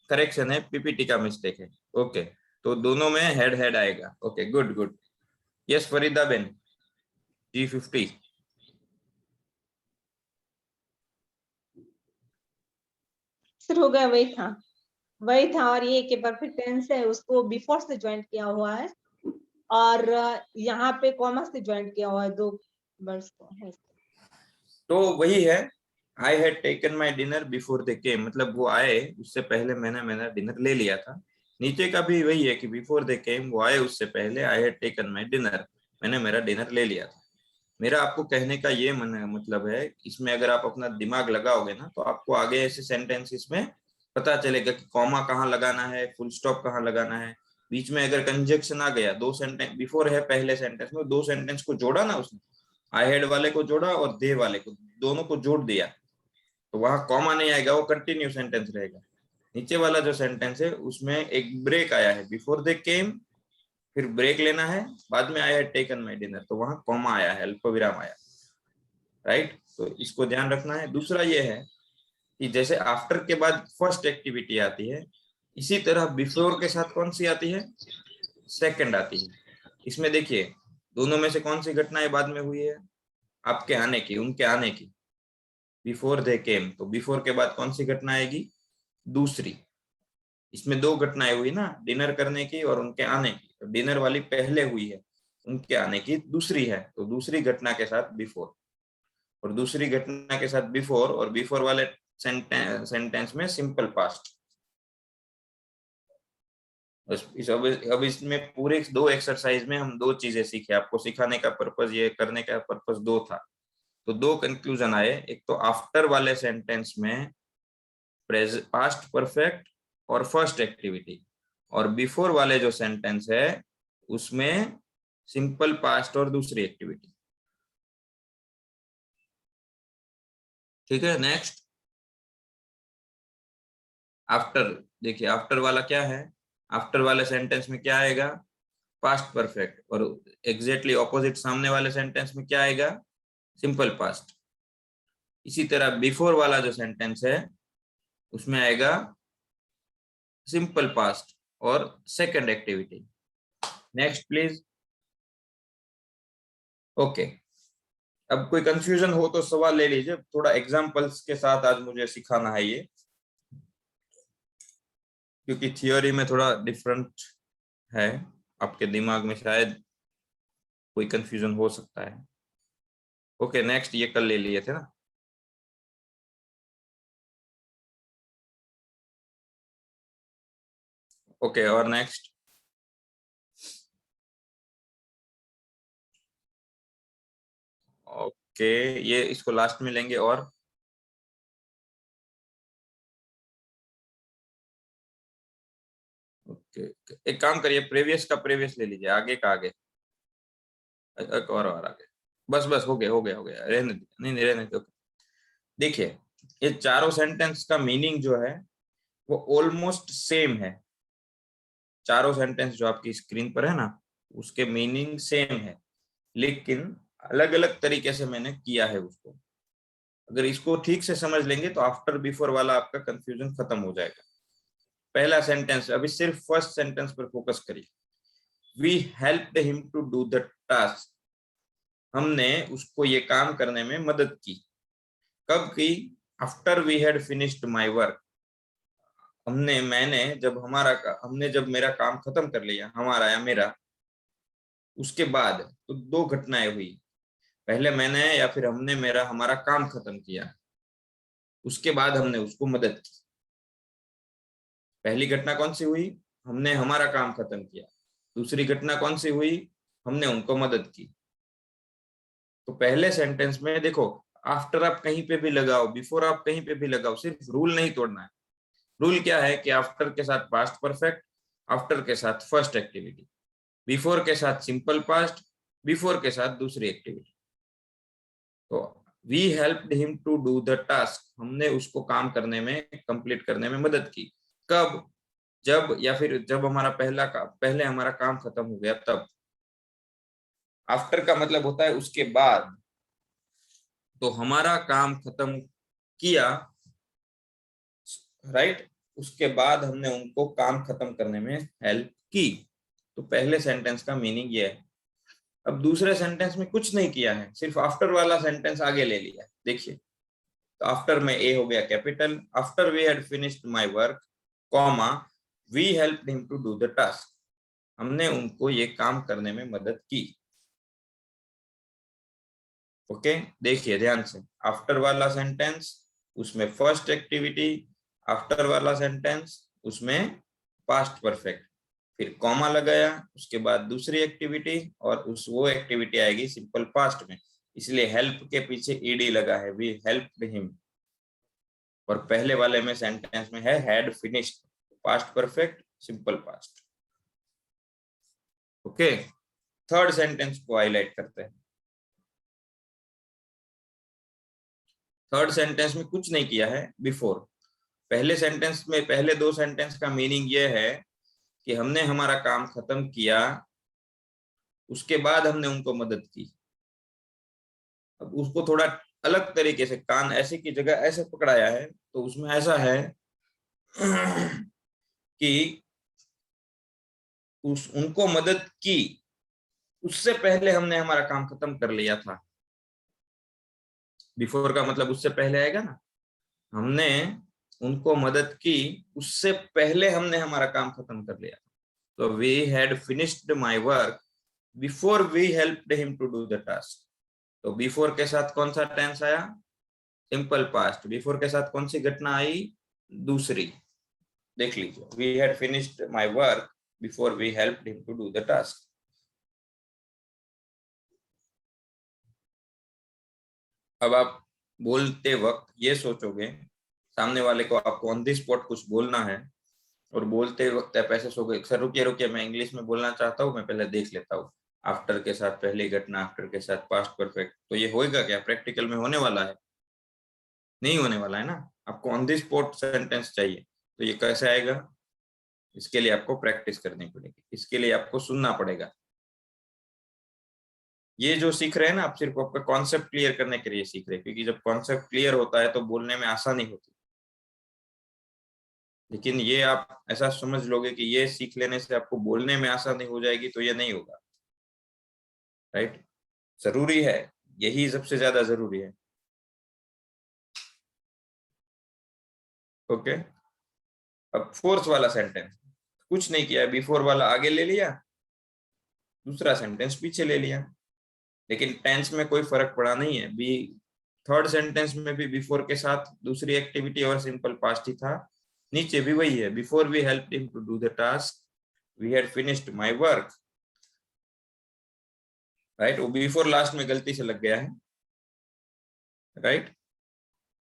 करेक्शन है, पीपीटी का मिस्टेक है। ओके, तो दोनों में हेड हेड आएगा। Okay, good good. Yes Farida Ben, G50। Sir हो गया, वही था। और ये कि परफेक्ट टेंस है उसको बिफोर से ज्वाइन किया हुआ है, और यहाँ पे कॉमा से ज्वाइन किया हुआ है 2 वर्ड्स को है। तो वही है, I had taken my dinner before they came, मतलब वो आए उससे पहले मैंने मेरा डिनर ले लिया था। नीचे का भी वही है कि बिफोर दे केम, वो आए उससे पहले आई हैड टेकन माई डिनर, मैंने मेरा डिनर ले लिया था। मेरा आपको कहने का ये मतलब है, इसमें अगर आप अपना दिमाग लगाओगे ना, तो आपको आगे ऐसे सेंटेंसेस में पता चलेगा कि कॉमा कहाँ लगाना है, फुल स्टॉप कहाँ लगाना है। बीच में अगर कंजक्शन आ गया, 2 सेंटेंस बिफोर है पहले सेंटेंस में, 2 सेंटेंस को जोड़ा ना उसने, आई हेड वाले को जोड़ा और दे वाले को, दोनों को जोड़ दिया, तो वहां कॉमा नहीं आएगा, वो कंटिन्यू सेंटेंस रहेगा। नीचे वाला जो सेंटेंस है उसमें एक ब्रेक आया है, बिफोर दे केम, फिर ब्रेक लेना है, बाद में आई हैड टेकन माय डिनर, तो वहां कॉमा आया है, अल्पविराम आया, राइट। तो इसको ध्यान रखना है। दूसरा ये है कि जैसे आफ्टर के बाद फर्स्ट एक्टिविटी आती है, इसी तरह बिफोर के साथ कौन सी आती है, सेकंड आती है। इसमें देखिए, दोनों में से कौन सी घटनाएं बाद में हुई है, आपके आने की, उनके आने की, बिफोर दे केम, तो बिफोर के बाद कौन सी घटना आएगी, दूसरी। इसमें 2 घटनाएं हुई ना, डिनर करने की और उनके आने की, तो डिनर वाली पहले हुई है, उनके आने की दूसरी है, तो दूसरी घटना के साथ बिफोर, और दूसरी घटना के साथ बिफोर, और बिफोर वाले सेंटेंस में सिंपल पास्ट। अब इसमें पूरे 2 एक्सरसाइज में हम 2 चीजें सीखे, आपको सिखाने का पर्पस, ये करने का पर्पस 2 था। तो 2 कंक्लूजन आए, एक तो आफ्टर वाले सेंटेंस में पास्ट परफेक्ट और फर्स्ट एक्टिविटी, और बिफोर वाले जो सेंटेंस है उसमें सिंपल पास्ट और दूसरी एक्टिविटी। ठीक है, नेक्स्ट आफ्टर। देखिए, आफ्टर वाला क्या है, आफ्टर वाले सेंटेंस में क्या आएगा, पास्ट परफेक्ट, और एग्जैक्टली ऑपोजिट सामने वाले सेंटेंस में क्या आएगा, सिंपल पास्ट। इसी तरह बिफोर वाला जो सेंटेंस है उसमें आएगा सिंपल पास्ट और second activity. Next please. Okay, अब कोई कंफ्यूजन हो तो सवाल ले लीजिए, थोड़ा एग्जांपल्स के साथ आज मुझे सिखाना है ये, क्योंकि थियोरी में थोड़ा डिफरेंट है, आपके दिमाग में शायद कोई कंफ्यूजन हो सकता है। ओके, नेक्स्ट, ये कल ले लिए थे ना। ओके, और नेक्स्ट। ओके, ये इसको लास्ट में लेंगे। और ओके, एक काम करिए, प्रीवियस का प्रीवियस ले लीजिए, आगे का आगे, और आगे, बस हो गया, रहने दो, नहीं रहने दो। देखिए, ये चारों सेंटेंस का मीनिंग जो है वो ऑलमोस्ट सेम है। चारों सेंटेंस जो आपकी स्क्रीन पर है ना, उसके मीनिंग सेम है, लेकिन अलग अलग तरीके से मैंने किया है उसको। अगर इसको ठीक से समझ लेंगे तो आफ्टर बिफोर वाला आपका कंफ्यूजन खत्म हो जाएगा। पहला सेंटेंस, अभी सिर्फ फर्स्ट सेंटेंस पर फोकस करिए। We helped him to do the task, हमने उसको ये काम करने में मदद की। कब की, after we had finished my work, हमने जब मेरा काम खत्म कर लिया, हमारा या मेरा, उसके बाद तो 2 घटनाएं हुई, पहले मैंने या फिर हमने हमारा काम खत्म किया, उसके बाद हमने उसको मदद की। पहली घटना कौन सी हुई, हमने हमारा काम खत्म किया। दूसरी घटना कौन सी हुई, हमने उनको मदद की। तो पहले सेंटेंस में देखो, आफ्टर आप कहीं पे भी लगाओ, बिफोर आप कहीं पे भी लगाओ, सिर्फ रूल नहीं तोड़ना है। रूल क्या है कि आफ्टर के साथ पास्ट परफेक्ट, आफ्टर के साथ फर्स्ट एक्टिविटी, बिफोर के साथ सिंपल पास्ट, बिफोर के साथ दूसरी एक्टिविटी। तो we helped him to do the task, हमने उसको काम करने में, कंप्लीट करने में मदद की। कब, जब, या फिर जब हमारा पहले हमारा काम खत्म हो गया तब। आफ्टर का मतलब होता है उसके बाद। तो हमारा काम खत्म किया, राइट, उसके बाद हमने उनको काम खत्म करने में हेल्प की। तो पहले सेंटेंस का मीनिंग ये है। अब दूसरे सेंटेंस में कुछ नहीं किया है, सिर्फ आफ्टर वाला सेंटेंस आगे ले लिया है। देखिए, तो आफ्टर में ए हो गया capital, after we had finished my work, comma, we helped him to do the task, हमने उनको ये काम करने में मदद की। ओके, देखिए ध्यान से, आफ्टर वाला सेंटेंस उसमें फर्स्ट एक्टिविटी, आफ्टर वाला सेंटेंस उसमें पास्ट परफेक्ट, फिर कॉमा लगाया, उसके बाद दूसरी एक्टिविटी, और वो एक्टिविटी आएगी सिंपल पास्ट में, इसलिए हेल्प के पीछे ईडी लगा है, वी हेल्प्ड हिम। और पहले वाले में सेंटेंस में है had finished, past perfect, simple past. Okay, third sentence को हाईलाइट करते हैं। थर्ड सेंटेंस में कुछ नहीं किया है बिफोर। पहले सेंटेंस में, पहले दो सेंटेंस का मीनिंग ये है कि हमने हमारा काम खत्म किया, उसके बाद हमने उनको मदद की। अब उसको थोड़ा अलग तरीके से, कान ऐसे की जगह ऐसे पकड़ाया है, तो उसमें ऐसा है कि उनको मदद की, उससे पहले हमने हमारा काम खत्म कर लिया था। बिफोर का मतलब उससे पहले आएगा ना, हमने उनको मदद की, उससे पहले हमने हमारा काम खत्म कर लिया। तो we had finished my work before we helped him to do the task. तो बिफोर के साथ कौन सा टेंस आया, सिंपल पास्ट। बिफोर के साथ कौन सी घटना आई, दूसरी। देख लीजिए, we had finished my work before we helped him to do the task. अब आप बोलते वक्त ये सोचोगे, सामने वाले को आपको ऑन द स्पॉट कुछ बोलना है, और बोलते वक्त आप ऐसे सोचोगे, सर रुकिए रुकिए, मैं इंग्लिश में बोलना चाहता हूँ, मैं पहले देख लेता हूँ। आफ्टर के साथ पहली घटना, आफ्टर के साथ पास्ट परफेक्ट, तो ये होएगा क्या, प्रैक्टिकल में होने वाला है? नहीं होने वाला है ना। आपको ऑन द स्पॉट सेंटेंस चाहिए, तो ये कैसे आएगा? इसके लिए आपको प्रैक्टिस करनी पड़ेगी, इसके लिए आपको सुनना पड़ेगा। ये जो सीख रहे हैं ना आप, सिर्फ आपका कॉन्सेप्ट क्लियर करने के लिए सीख रहे हैं, क्योंकि जब कॉन्सेप्ट क्लियर होता है तो बोलने में आसानी होती है। लेकिन ये आप ऐसा समझ लोगे कि ये सीख लेने से आपको बोलने में आसानी हो जाएगी, तो ये नहीं होगा, राइट? जरूरी है, यही सबसे ज्यादा जरूरी है। ओके, अब फोर्थ वाला सेंटेंस, कुछ नहीं किया, बिफोर वाला आगे ले लिया, दूसरा सेंटेंस पीछे ले लिया, लेकिन टेंस में कोई फर्क पड़ा नहीं है। बी थर्ड सेंटेंस में भी बिफोर के साथ दूसरी एक्टिविटी और सिंपल पास्ट ही था, नीचे भी वही है, before we helped him to do the task, we had finished my work, right? वो बिफोर लास्ट में गलती से लग गया है, राइट?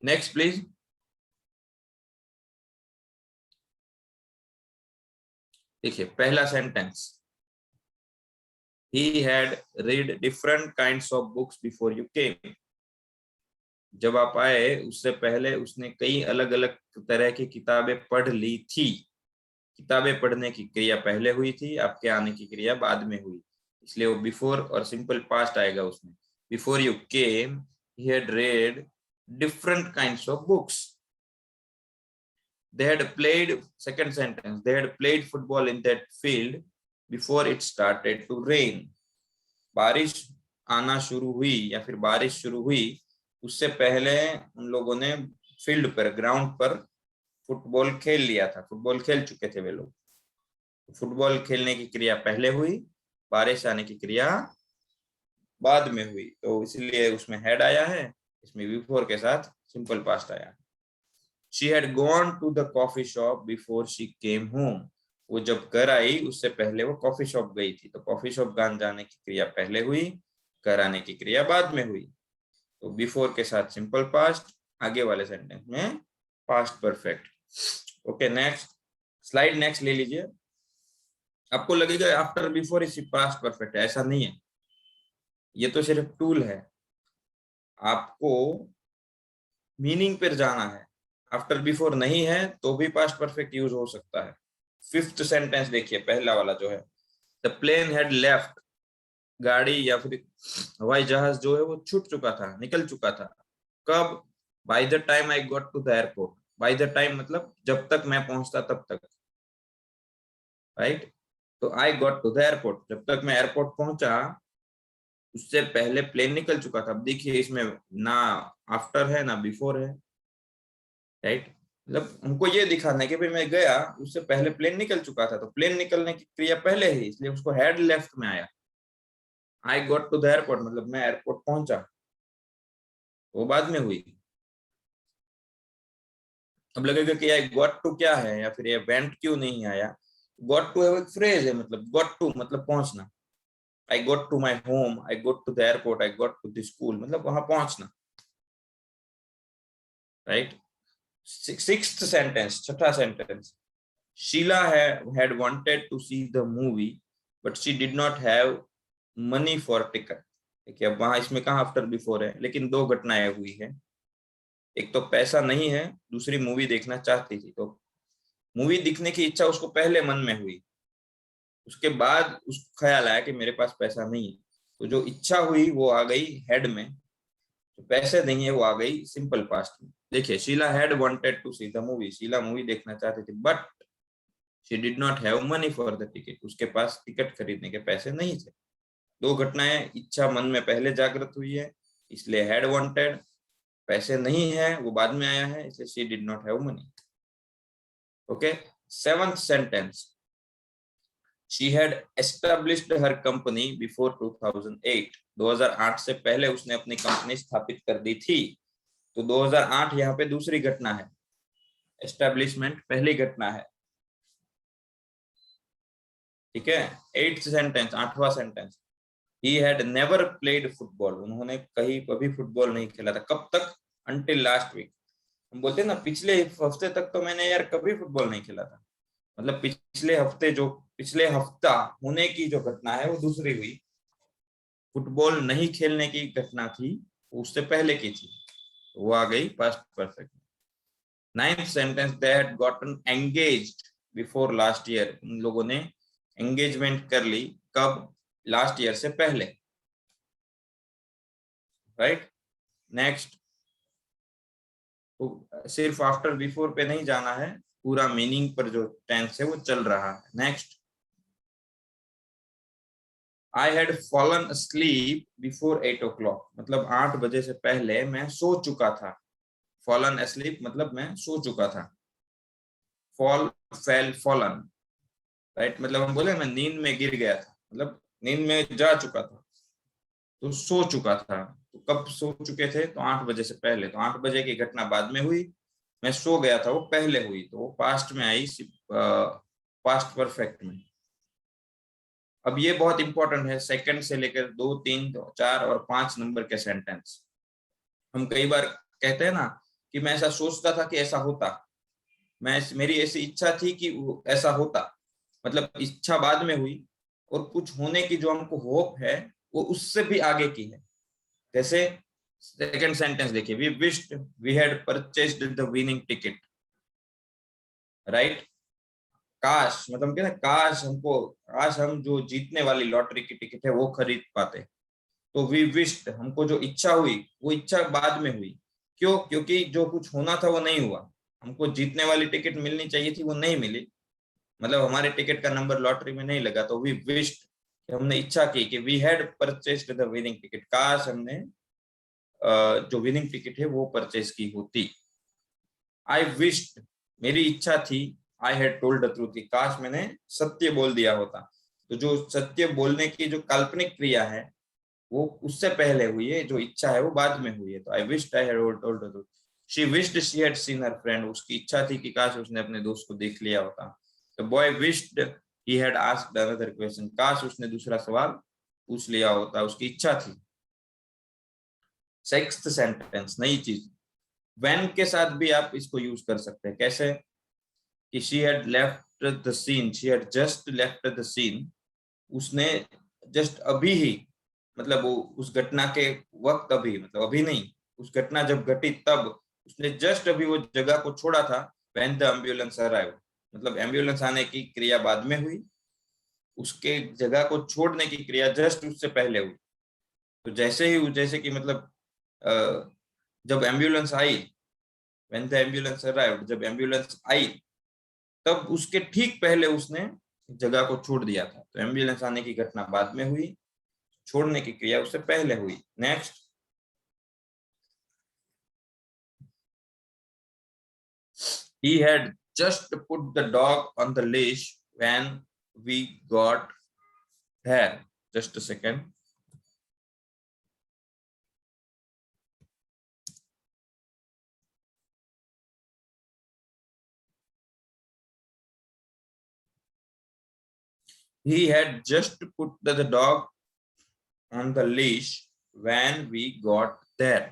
Next please. देखिए पहला sentence, he had read different kinds of books before you came। जब आप आए उससे पहले उसने कई अलग अलग तरह की किताबें पढ़ ली थी। किताबें पढ़ने की क्रिया पहले हुई थी, आपके आने की क्रिया बाद में हुई, इसलिए वो बिफोर और सिंपल पास्ट आएगा उसमें। Before you came he had read different kinds of books। they had played, second sentence, they had played football in that field before it started to rain। बारिश आना शुरू हुई या फिर बारिश शुरू हुई उससे पहले उन लोगों ने फील्ड पर, ग्राउंड पर फुटबॉल खेल लिया था, फुटबॉल खेल चुके थे वे लोग। फुटबॉल खेलने की क्रिया पहले हुई, बारिश आने की क्रिया बाद में हुई, तो इसलिए उसमें हेड आया है, इसमें बिफोर के साथ सिंपल पास्ट आया। She had gone to the coffee shop before she came home. वो जब घर आई उससे पहले वो कॉफी शॉप गई थी। तो कॉफी शॉप जाने की क्रिया पहले हुई, घर आने की क्रिया बाद में हुई। तो बिफोर के साथ सिंपल पास्ट, आगे वाले सेंटेंस में past perfect. Okay, next slide, next ले लीजिए। आपको लगेगा after before is past perfect, ऐसा नहीं है, ये तो सिर्फ टूल है। आपको मीनिंग पर जाना है। आफ्टर बिफोर नहीं है तो भी पास्ट परफेक्ट यूज हो सकता है। फिफ्थ सेंटेंस देखिए, पहला वाला जो है, द प्लेन हैड लेफ्ट, गाड़ी या फिर हवाई जहाज जो है वो छूट चुका था, निकल चुका था। कब? By the time I got to the airport. By the time मतलब जब तक मैं पहुंचता तब तक, राइट। तो I got to the airport, जब तक मैं एयरपोर्ट पहुंचा उससे पहले प्लेन निकल चुका था। अब देखिए इसमें ना आफ्टर है ना बिफोर है, राइट। मतलब हमको ये दिखाना है कि भाई मैं गया, उससे पहले प्लेन निकल चुका था, तो प्लेन निकलने की क्रिया पहले ही, इसलिए उसको हेड लेफ्ट में आया। I got to the airport मतलब मैं एयरपोर्ट पहुंचा, वो बाद में हुई। अब लगेगा कि आई गॉट टू क्या है या फिर ये वेंट क्यों नहीं आया। गॉट टू एक फ्रेज है, मतलब गॉट टू मतलब पहुंचना। I got to my home, I got to the airport, I got to the school, मतलब वहां पहुंचना, राइट। सिक्स्थ सेंटेंस, छठा sentence, Sheela had wanted to see the movie but she did not have money for ticket। देखिए अब वहां इसमें कहाँ after before है, लेकिन दो घटनाएं हुई है। एक तो पैसा नहीं है, दूसरी मूवी देखना चाहती थी। तो मूवी दिखने की इच्छा उसको पहले मन में हुई, उसके बाद उसको ख्याल आया कि मेरे पास पैसा नहीं है। तो जो इच्छा हुई वो आ गई हेड में, तो पैसे नहीं है वो आ गई सिंपल पास्ट में। देखिए Sheela had wanted to see the movie, Sheela movie देखना चाहती थी, but she did not have money for the ticket, उसके पास टिकट खरीदने के पैसे नहीं थे। दो घटनाएं, इच्छा मन में पहले जागृत हुई है इसलिए हैड वांटेड, पैसे नहीं है वो बाद में आया है इसलिए she did not have money. Okay, seventh sentence, she had established her company before 2008। 2008 से पहले उसने अपनी कंपनी स्थापित कर दी थी। तो 2008 यहाँ पे दूसरी घटना है, एस्टैब्लिशमेंट पहली घटना है, ठीक है। एट्थ सेंटेंस, आठवां sentence, he had never played football, उन्होंने कहीं कभी फुटबॉल नहीं खेला था। कब तक? Until last week. हम बोलते हैं ना पिछले हफ्ते तक तो मैंने यार कभी फुटबॉल नहीं खेला था, मतलब पिछले हफ्ते, जो पिछले हफ्ता होने की जो घटना है वो दूसरी हुई। फुटबॉल नहीं खेलने की घटना थी उससे पहले की थी, वो आ गई past perfect. Ninth sentence, they had gotten engaged before last year, उन लोगों ने एंगेजमेंट कर ली, कब? लास्ट ईयर से पहले, राइट। नेक्स्ट, तो सिर्फ आफ्टर बिफोर पे नहीं जाना है, पूरा मीनिंग पर जो टेंस है वो चल रहा है। Next, I had fallen asleep before 8 o'clock, मतलब 8 बजे से पहले मैं सो चुका था। फॉलन asleep मतलब मैं सो चुका था। फॉल, फेल, फॉलन, राइट, मतलब हम बोले मैं नींद में गिर गया था, मतलब नींद में जा चुका था, तो सो चुका था। तो कब सो चुके थे? तो 8 बजे से पहले। तो 8 बजे की घटना बाद में हुई, मैं सो गया था वो पहले हुई, तो वो पास्ट में आई, पास्ट परफेक्ट में। अब ये बहुत इंपॉर्टेंट है, सेकंड से लेकर 2, 3, 4 और 5 नंबर के सेंटेंस। हम कई बार कहते हैं ना कि मैं ऐसा सोचता था कि ऐसा होता, मेरी ऐसी इच्छा थी कि वो ऐसा होता, मतलब इच्छा बाद में हुई और कुछ होने की जो हमको होप है वो उससे भी आगे की है। जैसे सेकंड सेंटेंस देखिए, we wished we had purchased the winning ticket, right. काश, मतलब क्या, काश हम जो जीतने वाली लॉटरी की टिकट है वो खरीद पाते। तो वी विश्ड, हमको जो इच्छा हुई वो इच्छा बाद में हुई। क्यों? क्योंकि जो कुछ होना था वो नहीं हुआ। हमको जीतने वाली टिकट मिलनी चाहिए थी, वो नहीं मिली, मतलब हमारे टिकट का नंबर लॉटरी में नहीं लगा। तो वी विश्ड, हमने इच्छा की कि we had purchased the winning ticket, काश हमने जो विनिंग टिकट है वो परचेज की होती। आई विश्ड, मेरी इच्छा थी, I had told the truth, काश मैंने सत्य बोल दिया होता। तो जो सत्य बोलने की जो काल्पनिक क्रिया है वो उससे पहले हुई है, जो इच्छा है वो बाद में हुई है। तो आई wished I had told the truth. She wished she had seen her friend, उसकी इच्छा थी कि काश उसने अपने दोस्त को देख लिया होता। The boy wished he had asked another question, काश उसने दूसरा सवाल पूछ लिया होता, उसकी इच्छा थी। सिक्स्थ सेंटेंस, नई चीज, व्हेन के साथ भी आप इसको यूज कर सकते हैं। कैसे कि she had left the scene, she had just left the scene, उसने जस्ट अभी ही, मतलब वो उस घटना के वक्त, अभी मतलब अभी नहीं, उस घटना जब घटी तब उसने जस्ट अभी वो जगह को छोड़ा था। व्हेन द एम्बुलेंस अराइव्ड, मतलब एम्बुलेंस आने की क्रिया बाद में हुई, उसके जगह को छोड़ने की क्रिया जस्ट उससे पहले हुई। तो जैसे कि मतलब जब ambulance I, when the ambulance arrived, जब एम्बुलेंस आई तब उसके ठीक पहले उसने जगह को छोड़ दिया था। तो एम्बुलेंस आने की घटना बाद में हुई, छोड़ने की क्रिया उससे पहले हुई। Next, he had just put the dog on the leash when we got there. Just a second. He had just put the dog on the leash when we got there.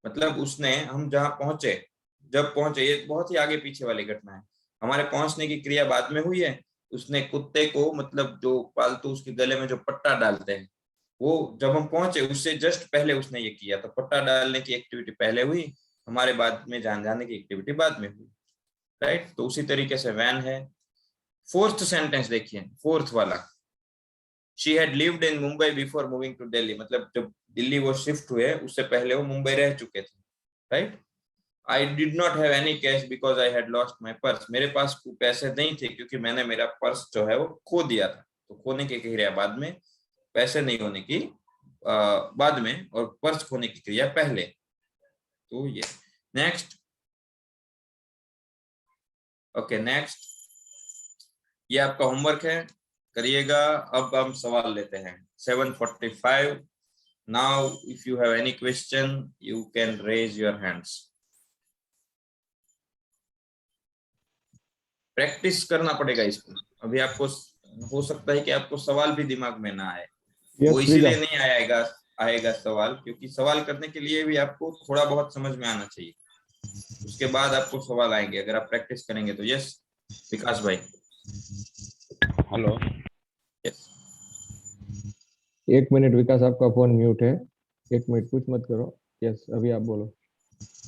मतलब उसने, हम जहां पहुंचे, जब पहुंचे, ये बहुत ही आगे पीछे वाली घटना है, हमारे पहुंचने की क्रिया बाद में हुई है। उसने कुत्ते को, मतलब जो पालतू उसके गले में जो पट्टा डालते हैं, वो जब हम पहुंचे उससे जस्ट पहले उसने ये किया। तो पट्टा डालने की एक्टिविटी पहले हुई, हमारे बाद में जाने की एक्टिविटी बाद में हुई, राइट। तो उसी तरीके से वैन है। फोर्थ सेंटेंस देखिए, फोर्थ वाला, she had lived in Mumbai before moving to Delhi, मतलब जब दिल्ली वो शिफ्ट हुए उससे पहले वो मुंबई रह चुके थे, right. I did not have any cash because I had lost my purse, मेरे पास पैसे नहीं थे क्योंकि मैंने मेरा पर्स जो है वो खो दिया था। तो खोने की क्रिया बाद में, पैसे नहीं होने की बाद में, और पर्स खोने की क्रिया पहले। तो ये नेक्स्ट, ओके नेक्स्ट, ये आपका होमवर्क है, करिएगा। अब हम सवाल लेते हैं। 7:45 now. If you have any question you can raise your hands. Practice करना पड़ेगा इसको। अभी आपको हो सकता है कि आपको सवाल भी दिमाग में ना आए, वो इसीलिए नहीं आएगा सवाल, क्योंकि सवाल करने के लिए भी आपको थोड़ा बहुत समझ में आना चाहिए, उसके बाद आपको सवाल आएंगे अगर आप प्रैक्टिस करेंगे तो। यस विकास भाई। Hello, yes. 1 मिनट विकास, आपका फोन म्यूट है, 1 मिनट कुछ मत करो। यस अभी आप बोलो।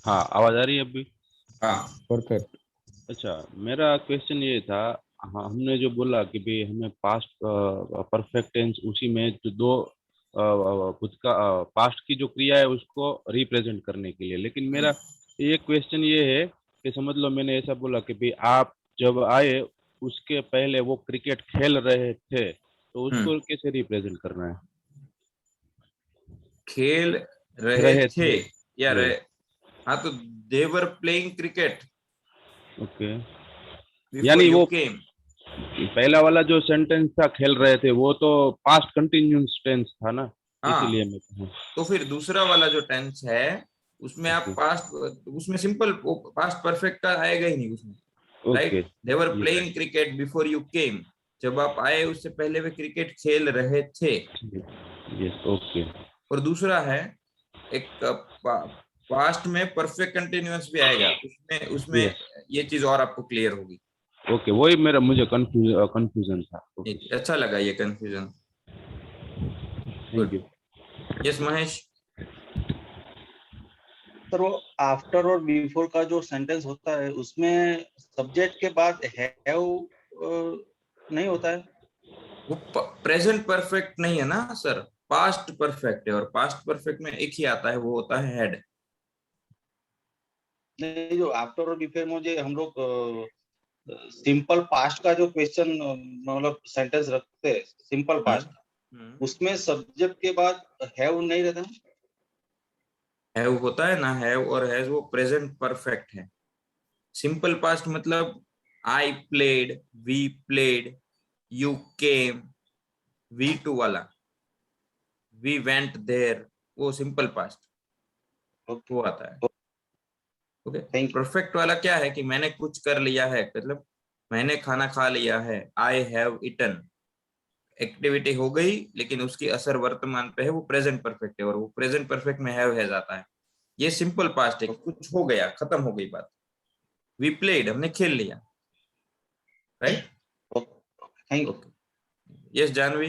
हाँ, आवाज आ रही है अभी? हाँ परफेक्ट। अच्छा, मेरा क्वेश्चन ये था, हाँ, हमने जो बोला कि भाई हमें पास्ट परफेक्ट टेंस, उसी में जो दो पास्ट की जो क्रिया है उसको रिप्रेजेंट करने के लिए, लेकिन मेरा ये क्वेश्चन ये है कि समझ लो मैंने ऐसा बोला कि भाई आप जब आए उसके पहले वो क्रिकेट खेल रहे थे, तो उसको कैसे रिप्रेजेंट करना है? खेल रहे थे या रहे, हाँ तो they were playing cricket. Okay, Before यानी you वो came. पहला वाला जो सेंटेंस था खेल रहे थे, वो तो पास्ट कंटिन्यूअस टेंस था ना, इसीलिए मैं कहूँ। तो फिर दूसरा वाला जो टेंस है उसमें आप पास्ट, उसमें सिंपल पास्ट परफेक्ट का आएगा ही नहीं उसमें, right. They were playing cricket before you came, जब आप आए उससे पहले वे क्रिकेट खेल रहे थे। Yes, okay. और दूसरा है एक पास्ट में परफेक्ट कंटिन्यूअस भी आएगा, उसमें ये चीज और आपको क्लियर होगी। ओके, वही मेरा मुझे कंफ्यूजन था। अच्छा लगा ये confusion. Good. Yes Mahesh. Sir वो आफ्टर और बिफोर का जो सेंटेंस होता है उसमें सब्जेक्ट के बाद हैव नहीं होता है? वो प्रेजेंट परफेक्ट नहीं है ना सर, पास्ट परफेक्ट है, और पास्ट परफेक्ट में एक ही आता है, वो होता है हैड। नहीं, जो आफ्टर और बिफोर में जो हम लोग सिंपल पास्ट का जो क्वेश्चन मतलब सेंटेंस रखते हैं, सिंपल पास्ट, उसमें सब्जेक्ट के बाद हैव नहीं रहता? हैव होता है ना, हैव और हैज वो प्रेजेंट परफेक्ट है। सिंपल पास्ट मतलब I played, we played, you came, we two वाला, वी वेंट देयर, वो सिंपल पास्ट वो आता है। ओके, परफेक्ट वाला क्या है कि मैंने कुछ कर लिया है, मतलब मैंने खाना खा लिया है, आई हैव ईटन, एक्टिविटी हो गई लेकिन उसकी असर वर्तमान पे है, वो प्रेजेंट परफेक्ट है, और वो प्रेजेंट परफेक्ट में हैव है जाता है। ये सिंपल पास्ट है, कुछ हो गया, खत्म हो गई बात। वी प्लेड, हमने खेल लिया, right? Thank you. Yes Janvi.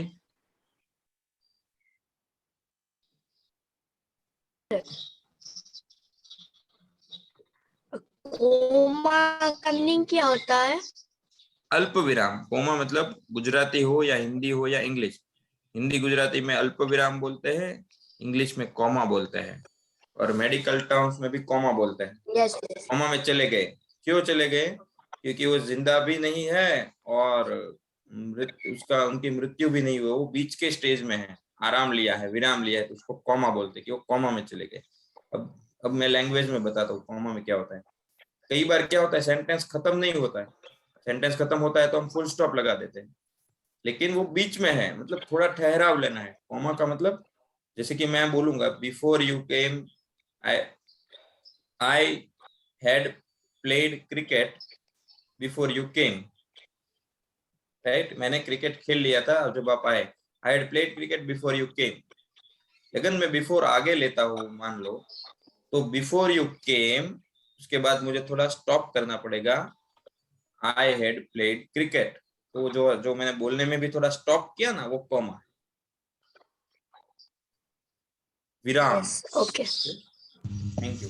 Comma का मीनिंग क्या होता है? अल्प विराम। कोमा मतलब गुजराती हो या हिंदी हो या इंग्लिश, हिंदी गुजराती में अल्प विराम बोलते हैं, इंग्लिश में कॉमा बोलते हैं, और मेडिकल टर्म्स में भी कॉमा बोलते हैं। यस। कॉमा में चले गए, क्यों चले गए? क्योंकि वो जिंदा भी नहीं है और उनकी मृत्यु भी नहीं हुई, वो बीच के स्टेज में है, आराम लिया है, विराम लिया है, तो उसको कॉमा बोलते हैं कि वो कॉमा में चले गए। अब मैं लैंग्वेज में बताता हूँ कॉमा में क्या होता है। कई बार क्या होता है, सेंटेंस खत्म नहीं होता है, सेंटेंस खत्म होता है तो हम फुल स्टॉप लगा देते हैं, लेकिन वो बीच में है, मतलब थोड़ा ठहराव लेना है। कॉमा का मतलब, जैसे कि मैं बोलूंगा before you came I had played cricket before you came, right? मैंने क्रिकेट खेल लिया था जब आप आए, I had played cricket before you came. लेकिन मैं बिफोर आगे लेता हूँ, मान लो, तो बिफोर यू केम, उसके बाद मुझे थोड़ा स्टॉप करना पड़ेगा, आई हैड प्लेड क्रिकेट। तो जो मैंने बोलने में भी थोड़ा स्टॉप किया ना, वो कॉमा, विराम। Okay, thank you.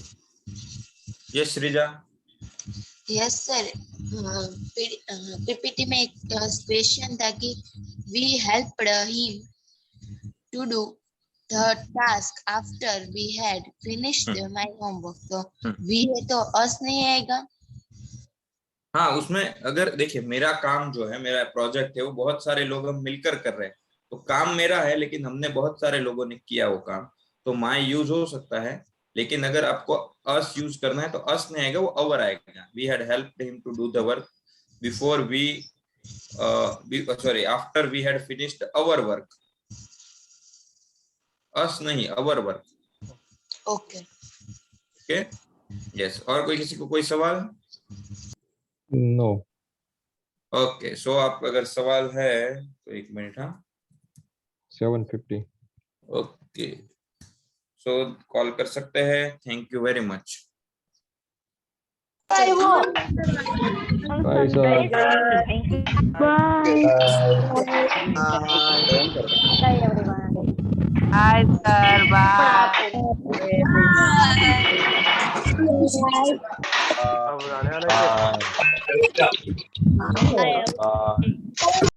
Yes Shreeja. Yes sir, PPT में एक क्वेश्चन था कि we helped him to do the task after we had finished my homework, तो वी है तो अस नहीं आएगा? हाँ, उसमें अगर देखिए मेरा काम जो है, मेरा प्रोजेक्ट है, वो बहुत सारे लोग हम मिलकर कर रहे हैं, तो काम मेरा है लेकिन हमने बहुत सारे लोगों ने किया वो काम, तो माय यूज हो सकता है। लेकिन अगर आपको अस यूज करना है तो अस नहीं आएगा, वो अवर आएगा। We had helped him to do the work before we after we had finished our work, us नहीं, our work. Okay okay, yes. और कोई, किसी को कोई सवाल? नो। ओके, सो आप अगर सवाल है तो एक मिनट। हाँ, 7:50। ओके, सो कॉल कर सकते हैं। Thank you very much. Bye sir. Hi sir, bye. Bye.